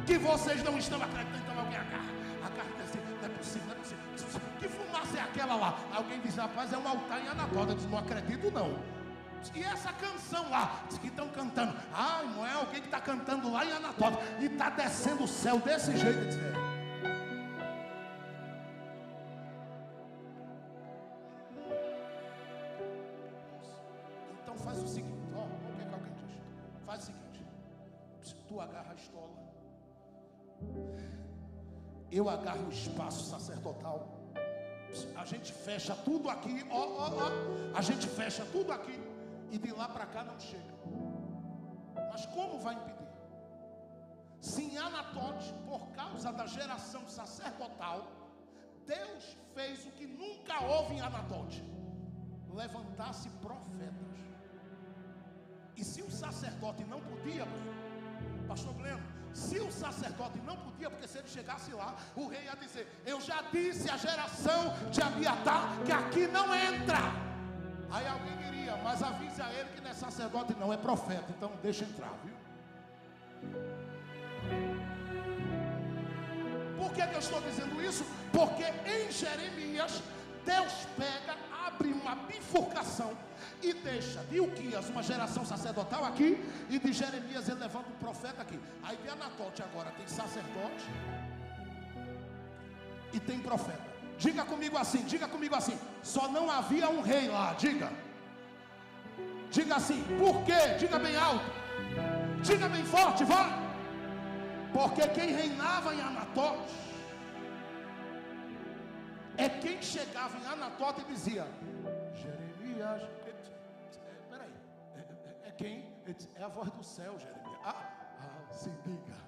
que vocês não estão acreditando. Então alguém agarra assim: não é possível. Que fumaça é aquela lá? Alguém diz: rapaz, é um altar em Anatote. Eu disse: não acredito não. E essa canção lá, diz que estão cantando. Ah, não é alguém que está cantando lá em Anatote e está descendo o céu desse jeito. Diz, então faz o seguinte, vamos ver o que alguém diz. Faz o seguinte: tu agarra a estola, eu agarro o espaço sacerdotal, a gente fecha tudo aqui, a gente fecha tudo aqui, e de lá para cá não chega. Mas como vai impedir? Se em Anatote, por causa da geração sacerdotal, Deus fez o que nunca houve em Anatote: levantar-se profetas. E se o sacerdote não podia, pastor Gleno, se o sacerdote não podia, porque se ele chegasse lá, o rei ia dizer: eu já disse à geração de Abiatar que aqui não entra. Aí alguém diria: mas avise a ele que não é sacerdote não, é profeta, então deixa entrar, viu? Por que eu estou dizendo isso? Porque em Jeremias, Deus pega, abre uma bifurcação e deixa de Uquias uma geração sacerdotal aqui, e de Jeremias ele levanta um profeta aqui. Aí de Anatote agora tem sacerdote e tem profeta. Diga comigo assim, diga comigo assim. Só não havia um rei lá, diga. Diga assim, por quê? Diga bem alto. Diga bem forte, vai. Porque quem reinava em Anatote é quem chegava em Anatote e dizia: Jeremias, peraí, é quem? É a voz do céu, Jeremias. Se liga.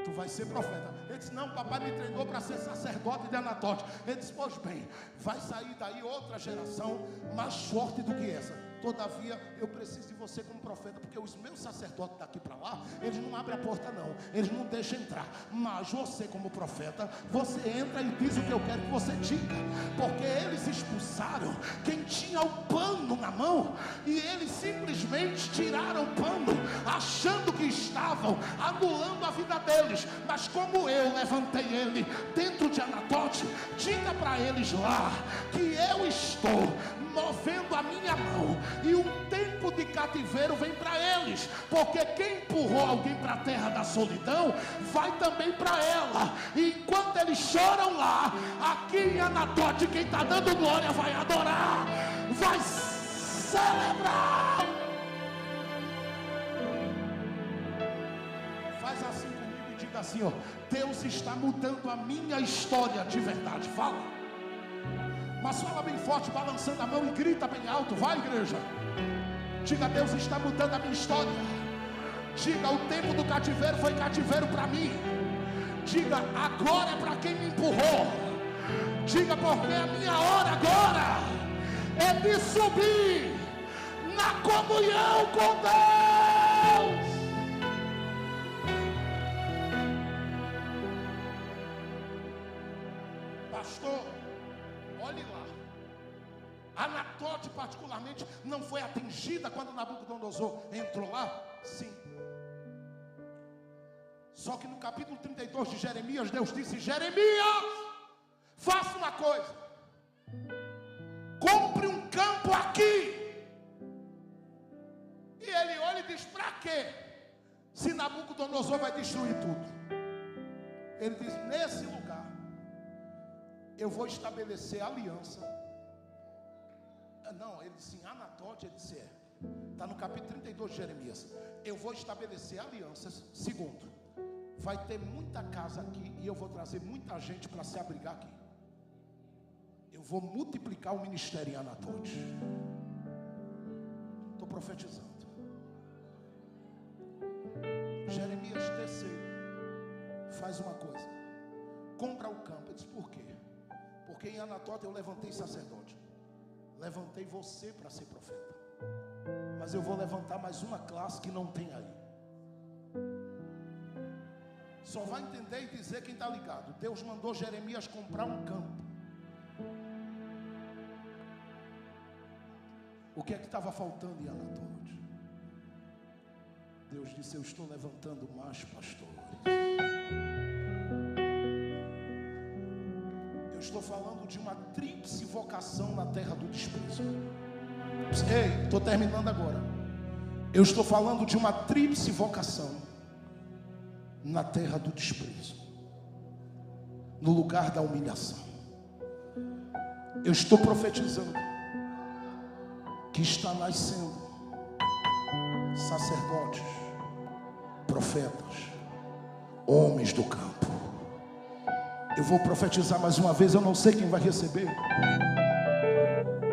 Tu vai ser profeta. Ele disse: não, papai me treinou para ser sacerdote de Anatote. Ele disse: pois bem, vai sair daí outra geração mais forte do que essa. Todavia, eu preciso de você como profeta, porque os meus sacerdotes daqui para lá, eles não abrem a porta não, eles não deixam entrar. Mas você como profeta, você entra e diz o que eu quero que você diga. Porque eles expulsaram quem tinha o pano na mão, e eles simplesmente tiraram o pano, achando que estavam anulando a vida deles. Mas como eu levantei ele dentro de Anatote, diga para eles lá que eu estou movendo a minha mão, e um tempo de cativeiro vem para eles, porque quem empurrou alguém para a terra da solidão, vai também para ela. E enquanto eles choram lá, aqui em Anatote, quem está dando glória vai adorar, vai celebrar. Faz assim comigo e diga assim, ó: Deus está mudando a minha história de verdade. Fala. Mas fala bem forte, balançando a mão, e grita bem alto. Vai, igreja. Diga: Deus está mudando a minha história. Diga: o tempo do cativeiro foi cativeiro para mim. Diga: agora é para quem me empurrou. Diga: porque a minha hora agora é de subir na comunhão com Deus. Pastor, olhe lá. Anatote particularmente não foi atingida quando Nabucodonosor entrou lá? Sim. Só que no capítulo 32 de Jeremias, Deus disse: Jeremias, faça uma coisa, compre um campo aqui. E ele olha e diz: para quê? Se Nabucodonosor vai destruir tudo. Ele diz: nesse lugar eu vou estabelecer aliança. Não, ele disse em Anatote, ele disse está no capítulo 32 de Jeremias. Eu vou estabelecer alianças. Segundo, vai ter muita casa aqui, e eu vou trazer muita gente para se abrigar aqui. Eu vou multiplicar o ministério em Anatote. Estou profetizando. Jeremias terceiro, faz uma coisa, compra o campo. Ele disse: por quê? Porque em Anatote eu levantei sacerdote, levantei você para ser profeta, mas eu vou levantar mais uma classe que não tem aí. Só vai entender e dizer quem está ligado. Deus mandou Jeremias comprar um campo. O que é que estava faltando em Anatote? Deus disse: eu estou levantando mais pastores. Eu estou falando de uma tríplice vocação na terra do desprezo. Ei, estou terminando agora. Eu estou falando de uma tríplice vocação na terra do desprezo, no lugar da humilhação. Eu estou profetizando que está nascendo sacerdotes, profetas, homens do campo. Eu vou profetizar mais uma vez. Eu não sei quem vai receber,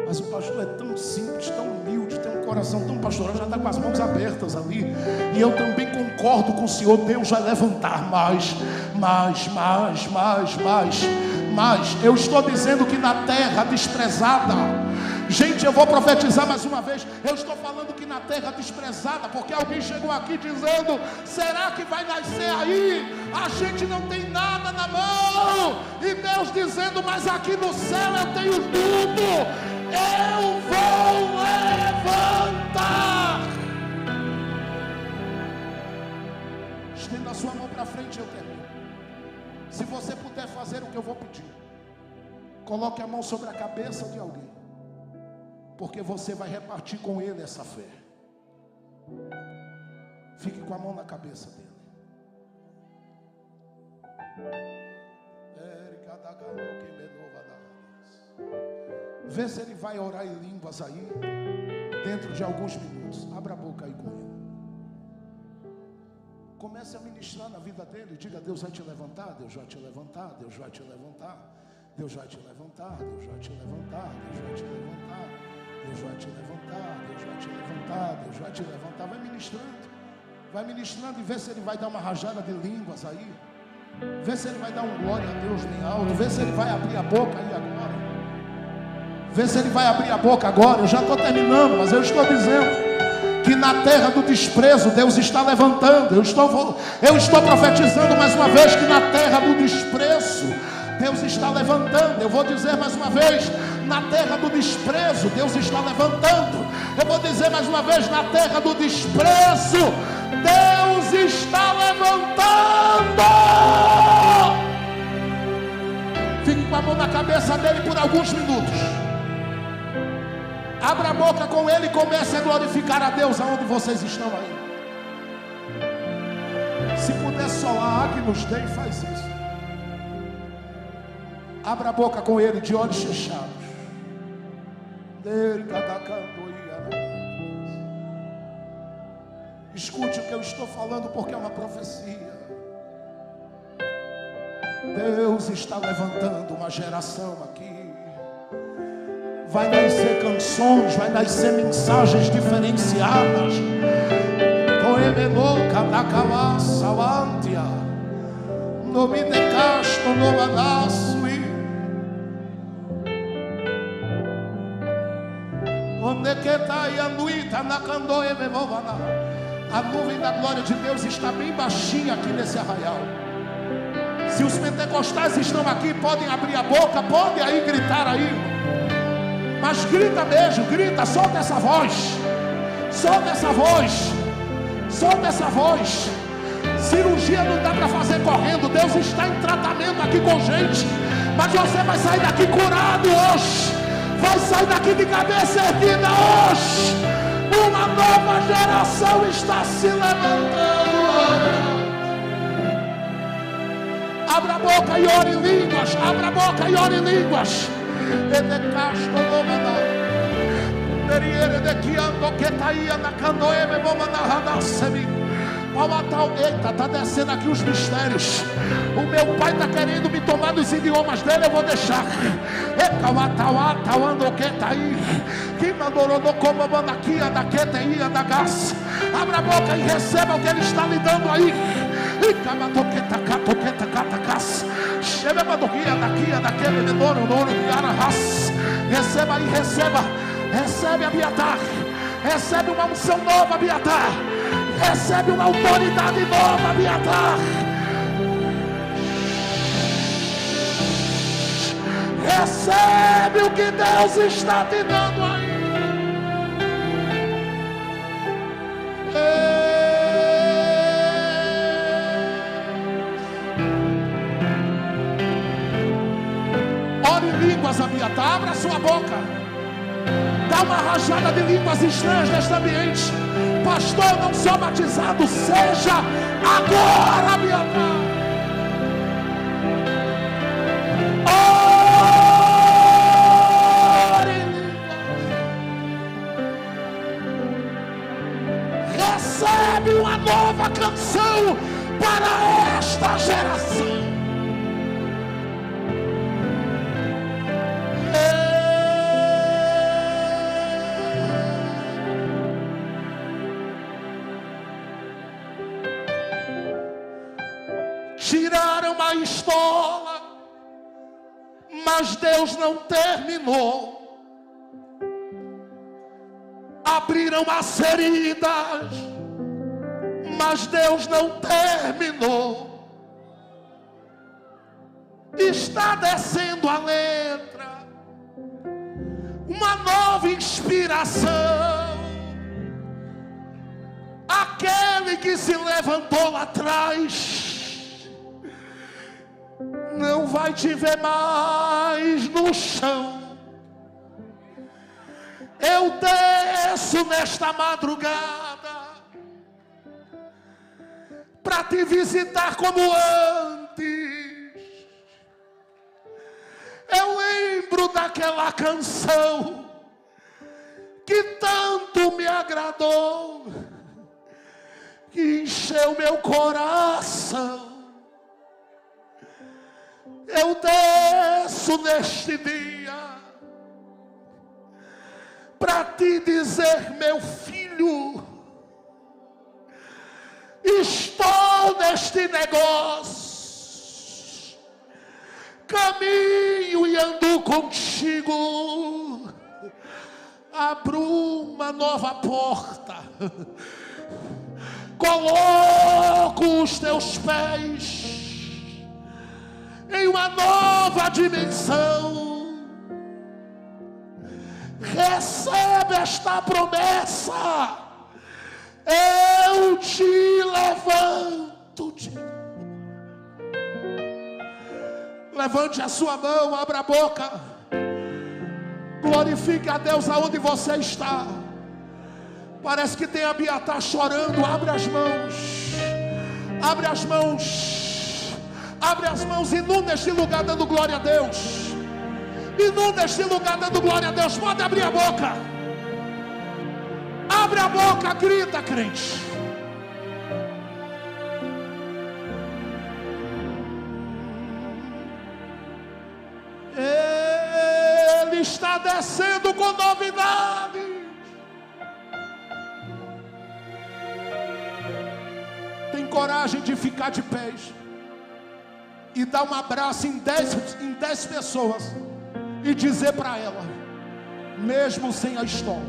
mas o pastor é tão simples, tão humilde, tem um coração tão pastoral, já está com as mãos abertas ali. E eu também concordo com o Senhor. Deus vai levantar mais. Eu estou dizendo que na terra desprezada, gente, eu vou profetizar mais uma vez. Eu estou falando que na terra desprezada, porque alguém chegou aqui dizendo: será que vai nascer aí? A gente não tem nada na mão. E Deus dizendo: mas aqui no céu eu tenho tudo. Eu vou levantar. Estenda a sua mão para frente, eu termino. Se você puder fazer o que eu vou pedir, coloque a mão sobre a cabeça de alguém, porque você vai repartir com ele essa fé. Fique com a mão na cabeça dele. Vê se ele vai orar em línguas aí, dentro de alguns minutos. Abra a boca aí com ele. Comece a ministrar na vida dele. Diga: Deus vai te levantar, Deus vai te levantar, Deus vai te levantar, Deus vai te levantar, Deus vai te levantar, Deus vai te levantar, Deus vai te levantar, Deus vai te levantar, Deus vai te levantar. Vai ministrando e vê se ele vai dar uma rajada de línguas aí. Vê se ele vai dar um glória a Deus bem alto. Vê se ele vai abrir a boca aí agora. Vê se ele vai abrir a boca agora. Eu já estou terminando, mas eu estou dizendo que na terra do desprezo Deus está levantando. Eu estou profetizando mais uma vez que na terra do desprezo Deus está levantando. Eu vou dizer mais uma vez: na terra do desprezo Deus está levantando. Eu vou dizer mais uma vez: na terra do desprezo Deus está levantando. Fique com a mão na cabeça dele por alguns minutos. Abra a boca com ele e comece a glorificar a Deus aonde vocês estão aí. Se puder solar Agnus Dei, faz isso. Abra a boca com ele de olhos fechados. Escute o que eu estou falando, porque é uma profecia. Deus está levantando uma geração aqui. Vai nascer canções, vai nascer mensagens diferenciadas. Poemeloca da calaça, antia. No me decasto, no manassui. Onde que tá e a nuita na candoe bebovana. A nuvem da glória de Deus está bem baixinha aqui nesse arraial. Se os pentecostais estão aqui, podem abrir a boca, podem aí gritar aí. Mas grita mesmo, grita, solta essa voz. Solta essa voz. Solta essa voz. Cirurgia não dá para fazer correndo. Deus está em tratamento aqui com gente. Mas você vai sair daqui curado hoje. Vai sair daqui de cabeça erguida hoje. Uma nova geração está se levantando. Abra a boca e ore em línguas. Abra a boca e ore em línguas. Eita, está descendo aqui os mistérios. O meu pai está querendo me tomar dos idiomas dele. Eu vou deixar. Abra a boca e receba o que ele está lhe dando aí. Receba aí, receba. Recebe Abiatar. Recebe uma unção nova, Abiatar. Recebe uma autoridade nova, Abiatar. Recebe o que Deus está te dando aí. Ore em línguas, Abiatar. Abra a sua boca. Dá uma rajada de línguas estranhas neste ambiente. Pastor, não sou batizado. Seja agora, Abiatar. Ore em línguas. Recebe uma nova canção para esta geração. Tiraram a estola, mas Deus não terminou. Abriram as feridas, mas Deus não terminou. Está descendo a letra, uma nova inspiração. Aquele que se levantou lá atrás não vai te ver mais no chão. Eu desço nesta madrugada para te visitar como antes. Eu lembro da aquela canção que tanto me agradou, que encheu meu coração. Eu desço neste dia para te dizer, meu filho, estou neste negócio, caminho e ando contigo, abro uma nova porta, coloco os teus pés em uma nova dimensão. Recebe esta promessa, eu te levanto. Levante a sua mão, abra a boca, glorifique a Deus aonde você está. Parece que tem Abiatar chorando. Abre as mãos, abre as mãos, abre as mãos, inunda este lugar dando glória a Deus. Inunda este lugar dando glória a Deus. Pode abrir a boca. Abre a boca, grita, crente. Ele está descendo com novidade. Tem coragem de ficar de pés e dar um abraço em 10 pessoas e dizer para ela, mesmo sem a estola,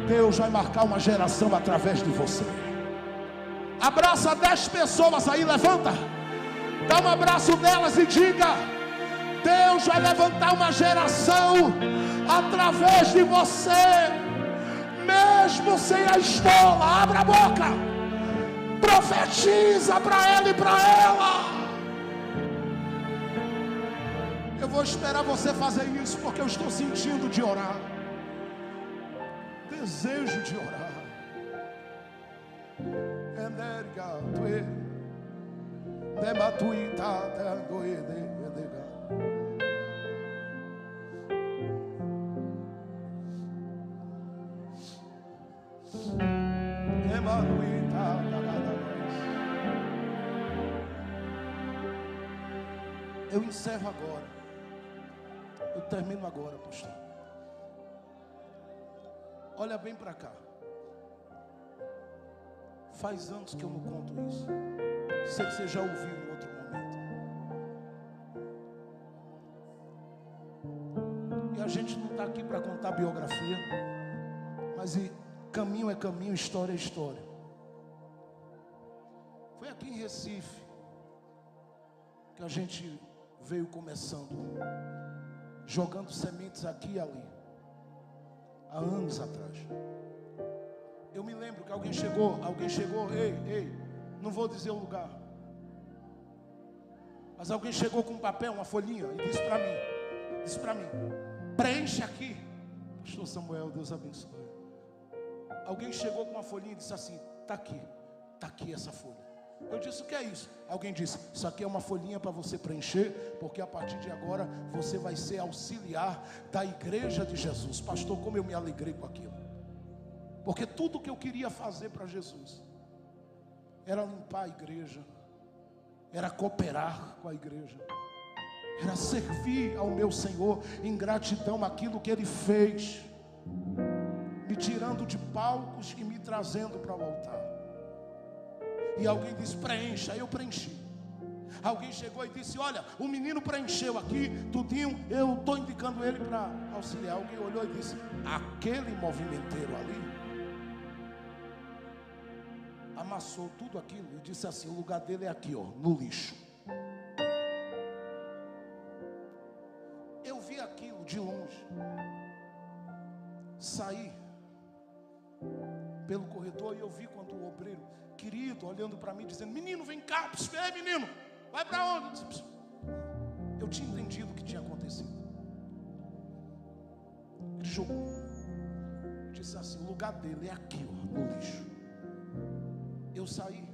Deus vai marcar uma geração através de você. Abraça 10 pessoas aí, levanta, dá um abraço nelas e diga, Deus vai levantar uma geração através de você, mesmo sem a estola. Abra a boca, profetiza para ela e para ela. Eu vou esperar você fazer isso, porque eu estou sentindo de orar, desejo de orar. Eu encerro agora. Eu termino agora, pastor. Olha bem para cá. Faz anos que eu não conto isso. Sei que você já ouviu em outro momento. E a gente não está aqui para contar biografia, mas caminho é caminho, história é história. Foi aqui em Recife que a gente veio começando, jogando sementes aqui e ali, há anos atrás. Eu me lembro que alguém chegou, ei, não vou dizer o lugar, mas alguém chegou com um papel, uma folhinha, e disse para mim, preenche aqui. Pastor Samuel, Deus abençoe. Alguém chegou com uma folhinha e disse assim, está aqui essa folha. Eu disse, o que é isso? Alguém disse, isso aqui é uma folhinha para você preencher, porque a partir de agora você vai ser auxiliar da igreja de Jesus. Pastor, como eu me alegrei com aquilo, porque tudo que eu queria fazer para Jesus era limpar a igreja, era cooperar com a igreja, era servir ao meu Senhor em gratidão àquilo que Ele fez, me tirando de palcos e me trazendo para o altar. E alguém disse, preencha, eu preenchi. Alguém chegou e disse, olha, o menino preencheu aqui, tudinho, eu estou indicando ele para auxiliar. Alguém olhou e disse, aquele movimenteiro ali amassou tudo aquilo e disse assim, o lugar dele é aqui, ó, no lixo. Eu vi aquilo de longe, saí pelo corredor e eu vi quando o obreiro querido olhando para mim dizendo, menino, vem cá, ei menino, vai para onde? Eu tinha entendido o que tinha acontecido. Ele jogou, disse assim, o lugar dele é aqui, ó, no lixo. Eu saí.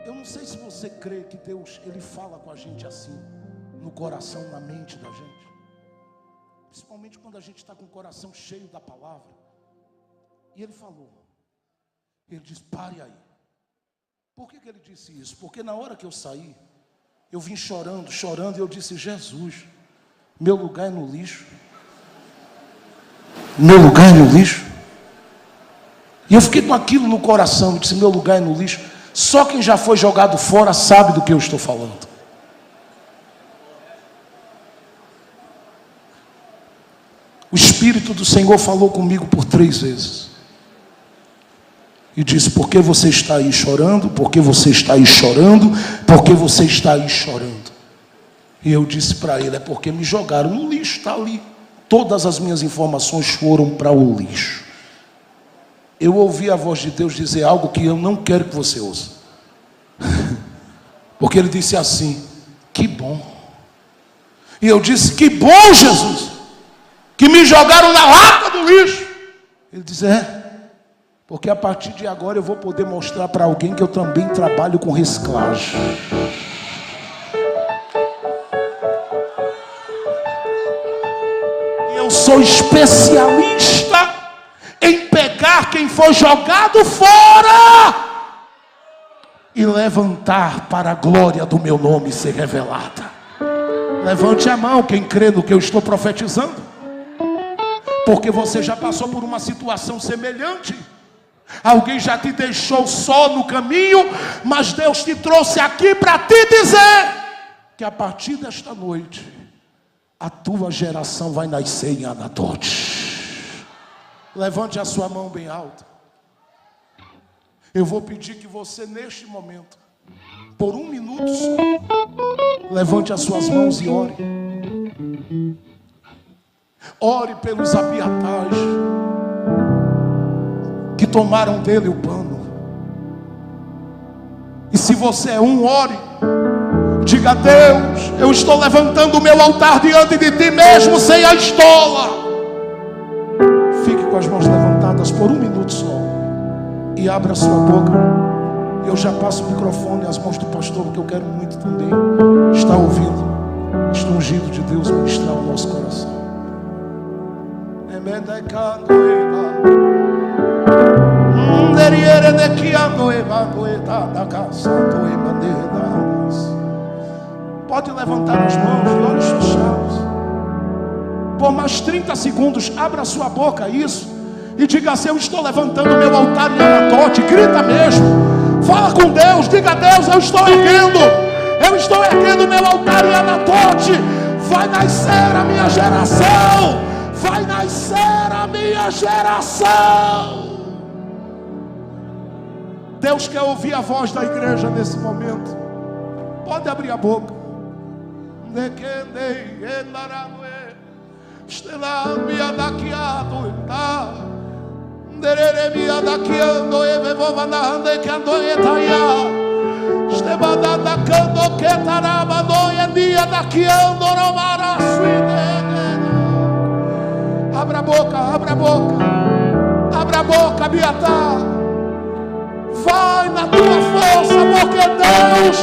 Eu não sei se você crê que Deus, Ele fala com a gente assim, no coração, na mente da gente. Principalmente quando a gente está com o coração cheio da palavra. E ele falou. Ele disse, pare aí. Por que ele disse isso? Porque na hora que eu saí, eu vim chorando, e eu disse, Jesus, meu lugar é no lixo. Meu lugar é no lixo. E eu fiquei com aquilo no coração, eu disse, meu lugar é no lixo. Só quem já foi jogado fora sabe do que eu estou falando. O Espírito do Senhor falou comigo por 3 vezes. E disse, por que você está aí chorando? Por que você está aí chorando? Por que você está aí chorando? E eu disse para ele, é porque me jogaram no lixo, está ali. Todas as minhas informações foram para o lixo. Eu ouvi a voz de Deus dizer algo que eu não quero que você ouça. Porque ele disse assim, que bom. E eu disse, que bom, Jesus, que me jogaram na lata do lixo. Ele disse, porque a partir de agora eu vou poder mostrar para alguém que eu também trabalho com reciclagem. Eu sou especialista em pegar quem foi jogado fora e levantar para a glória do meu nome ser revelada. Levante a mão quem crê no que eu estou profetizando, porque você já passou por uma situação semelhante. Alguém já te deixou só no caminho, mas Deus te trouxe aqui para te dizer que a partir desta noite a tua geração vai nascer em Anatote. Levante a sua mão bem alta. Eu vou pedir que você neste momento, por 1 minuto só, levante as suas mãos e ore. Ore pelos Abiatares que tomaram dele o pano. E se você é ore. Diga, Deus, eu estou levantando o meu altar diante de ti mesmo sem a estola. Fique com as mãos levantadas por 1 minuto só. E abra a sua boca. Eu já passo o microfone às mãos do pastor, porque eu quero muito também estar ouvindo este ungido de Deus ministrar o nosso coração. Pode levantar as mãos de olhos fechados. Por mais 30 segundos, abra a sua boca, isso. E diga assim, eu estou levantando meu altar em Anatote. Grita mesmo. Fala com Deus. Diga a Deus, eu estou erguendo meu altar em Anatote. Vai nascer a minha geração. Vai nascer a minha geração. Deus quer ouvir a voz da igreja nesse momento. Pode abrir a boca. Abra a boca, abra a boca. Abra a boca, Abiatar. Vai na tua força, porque Deus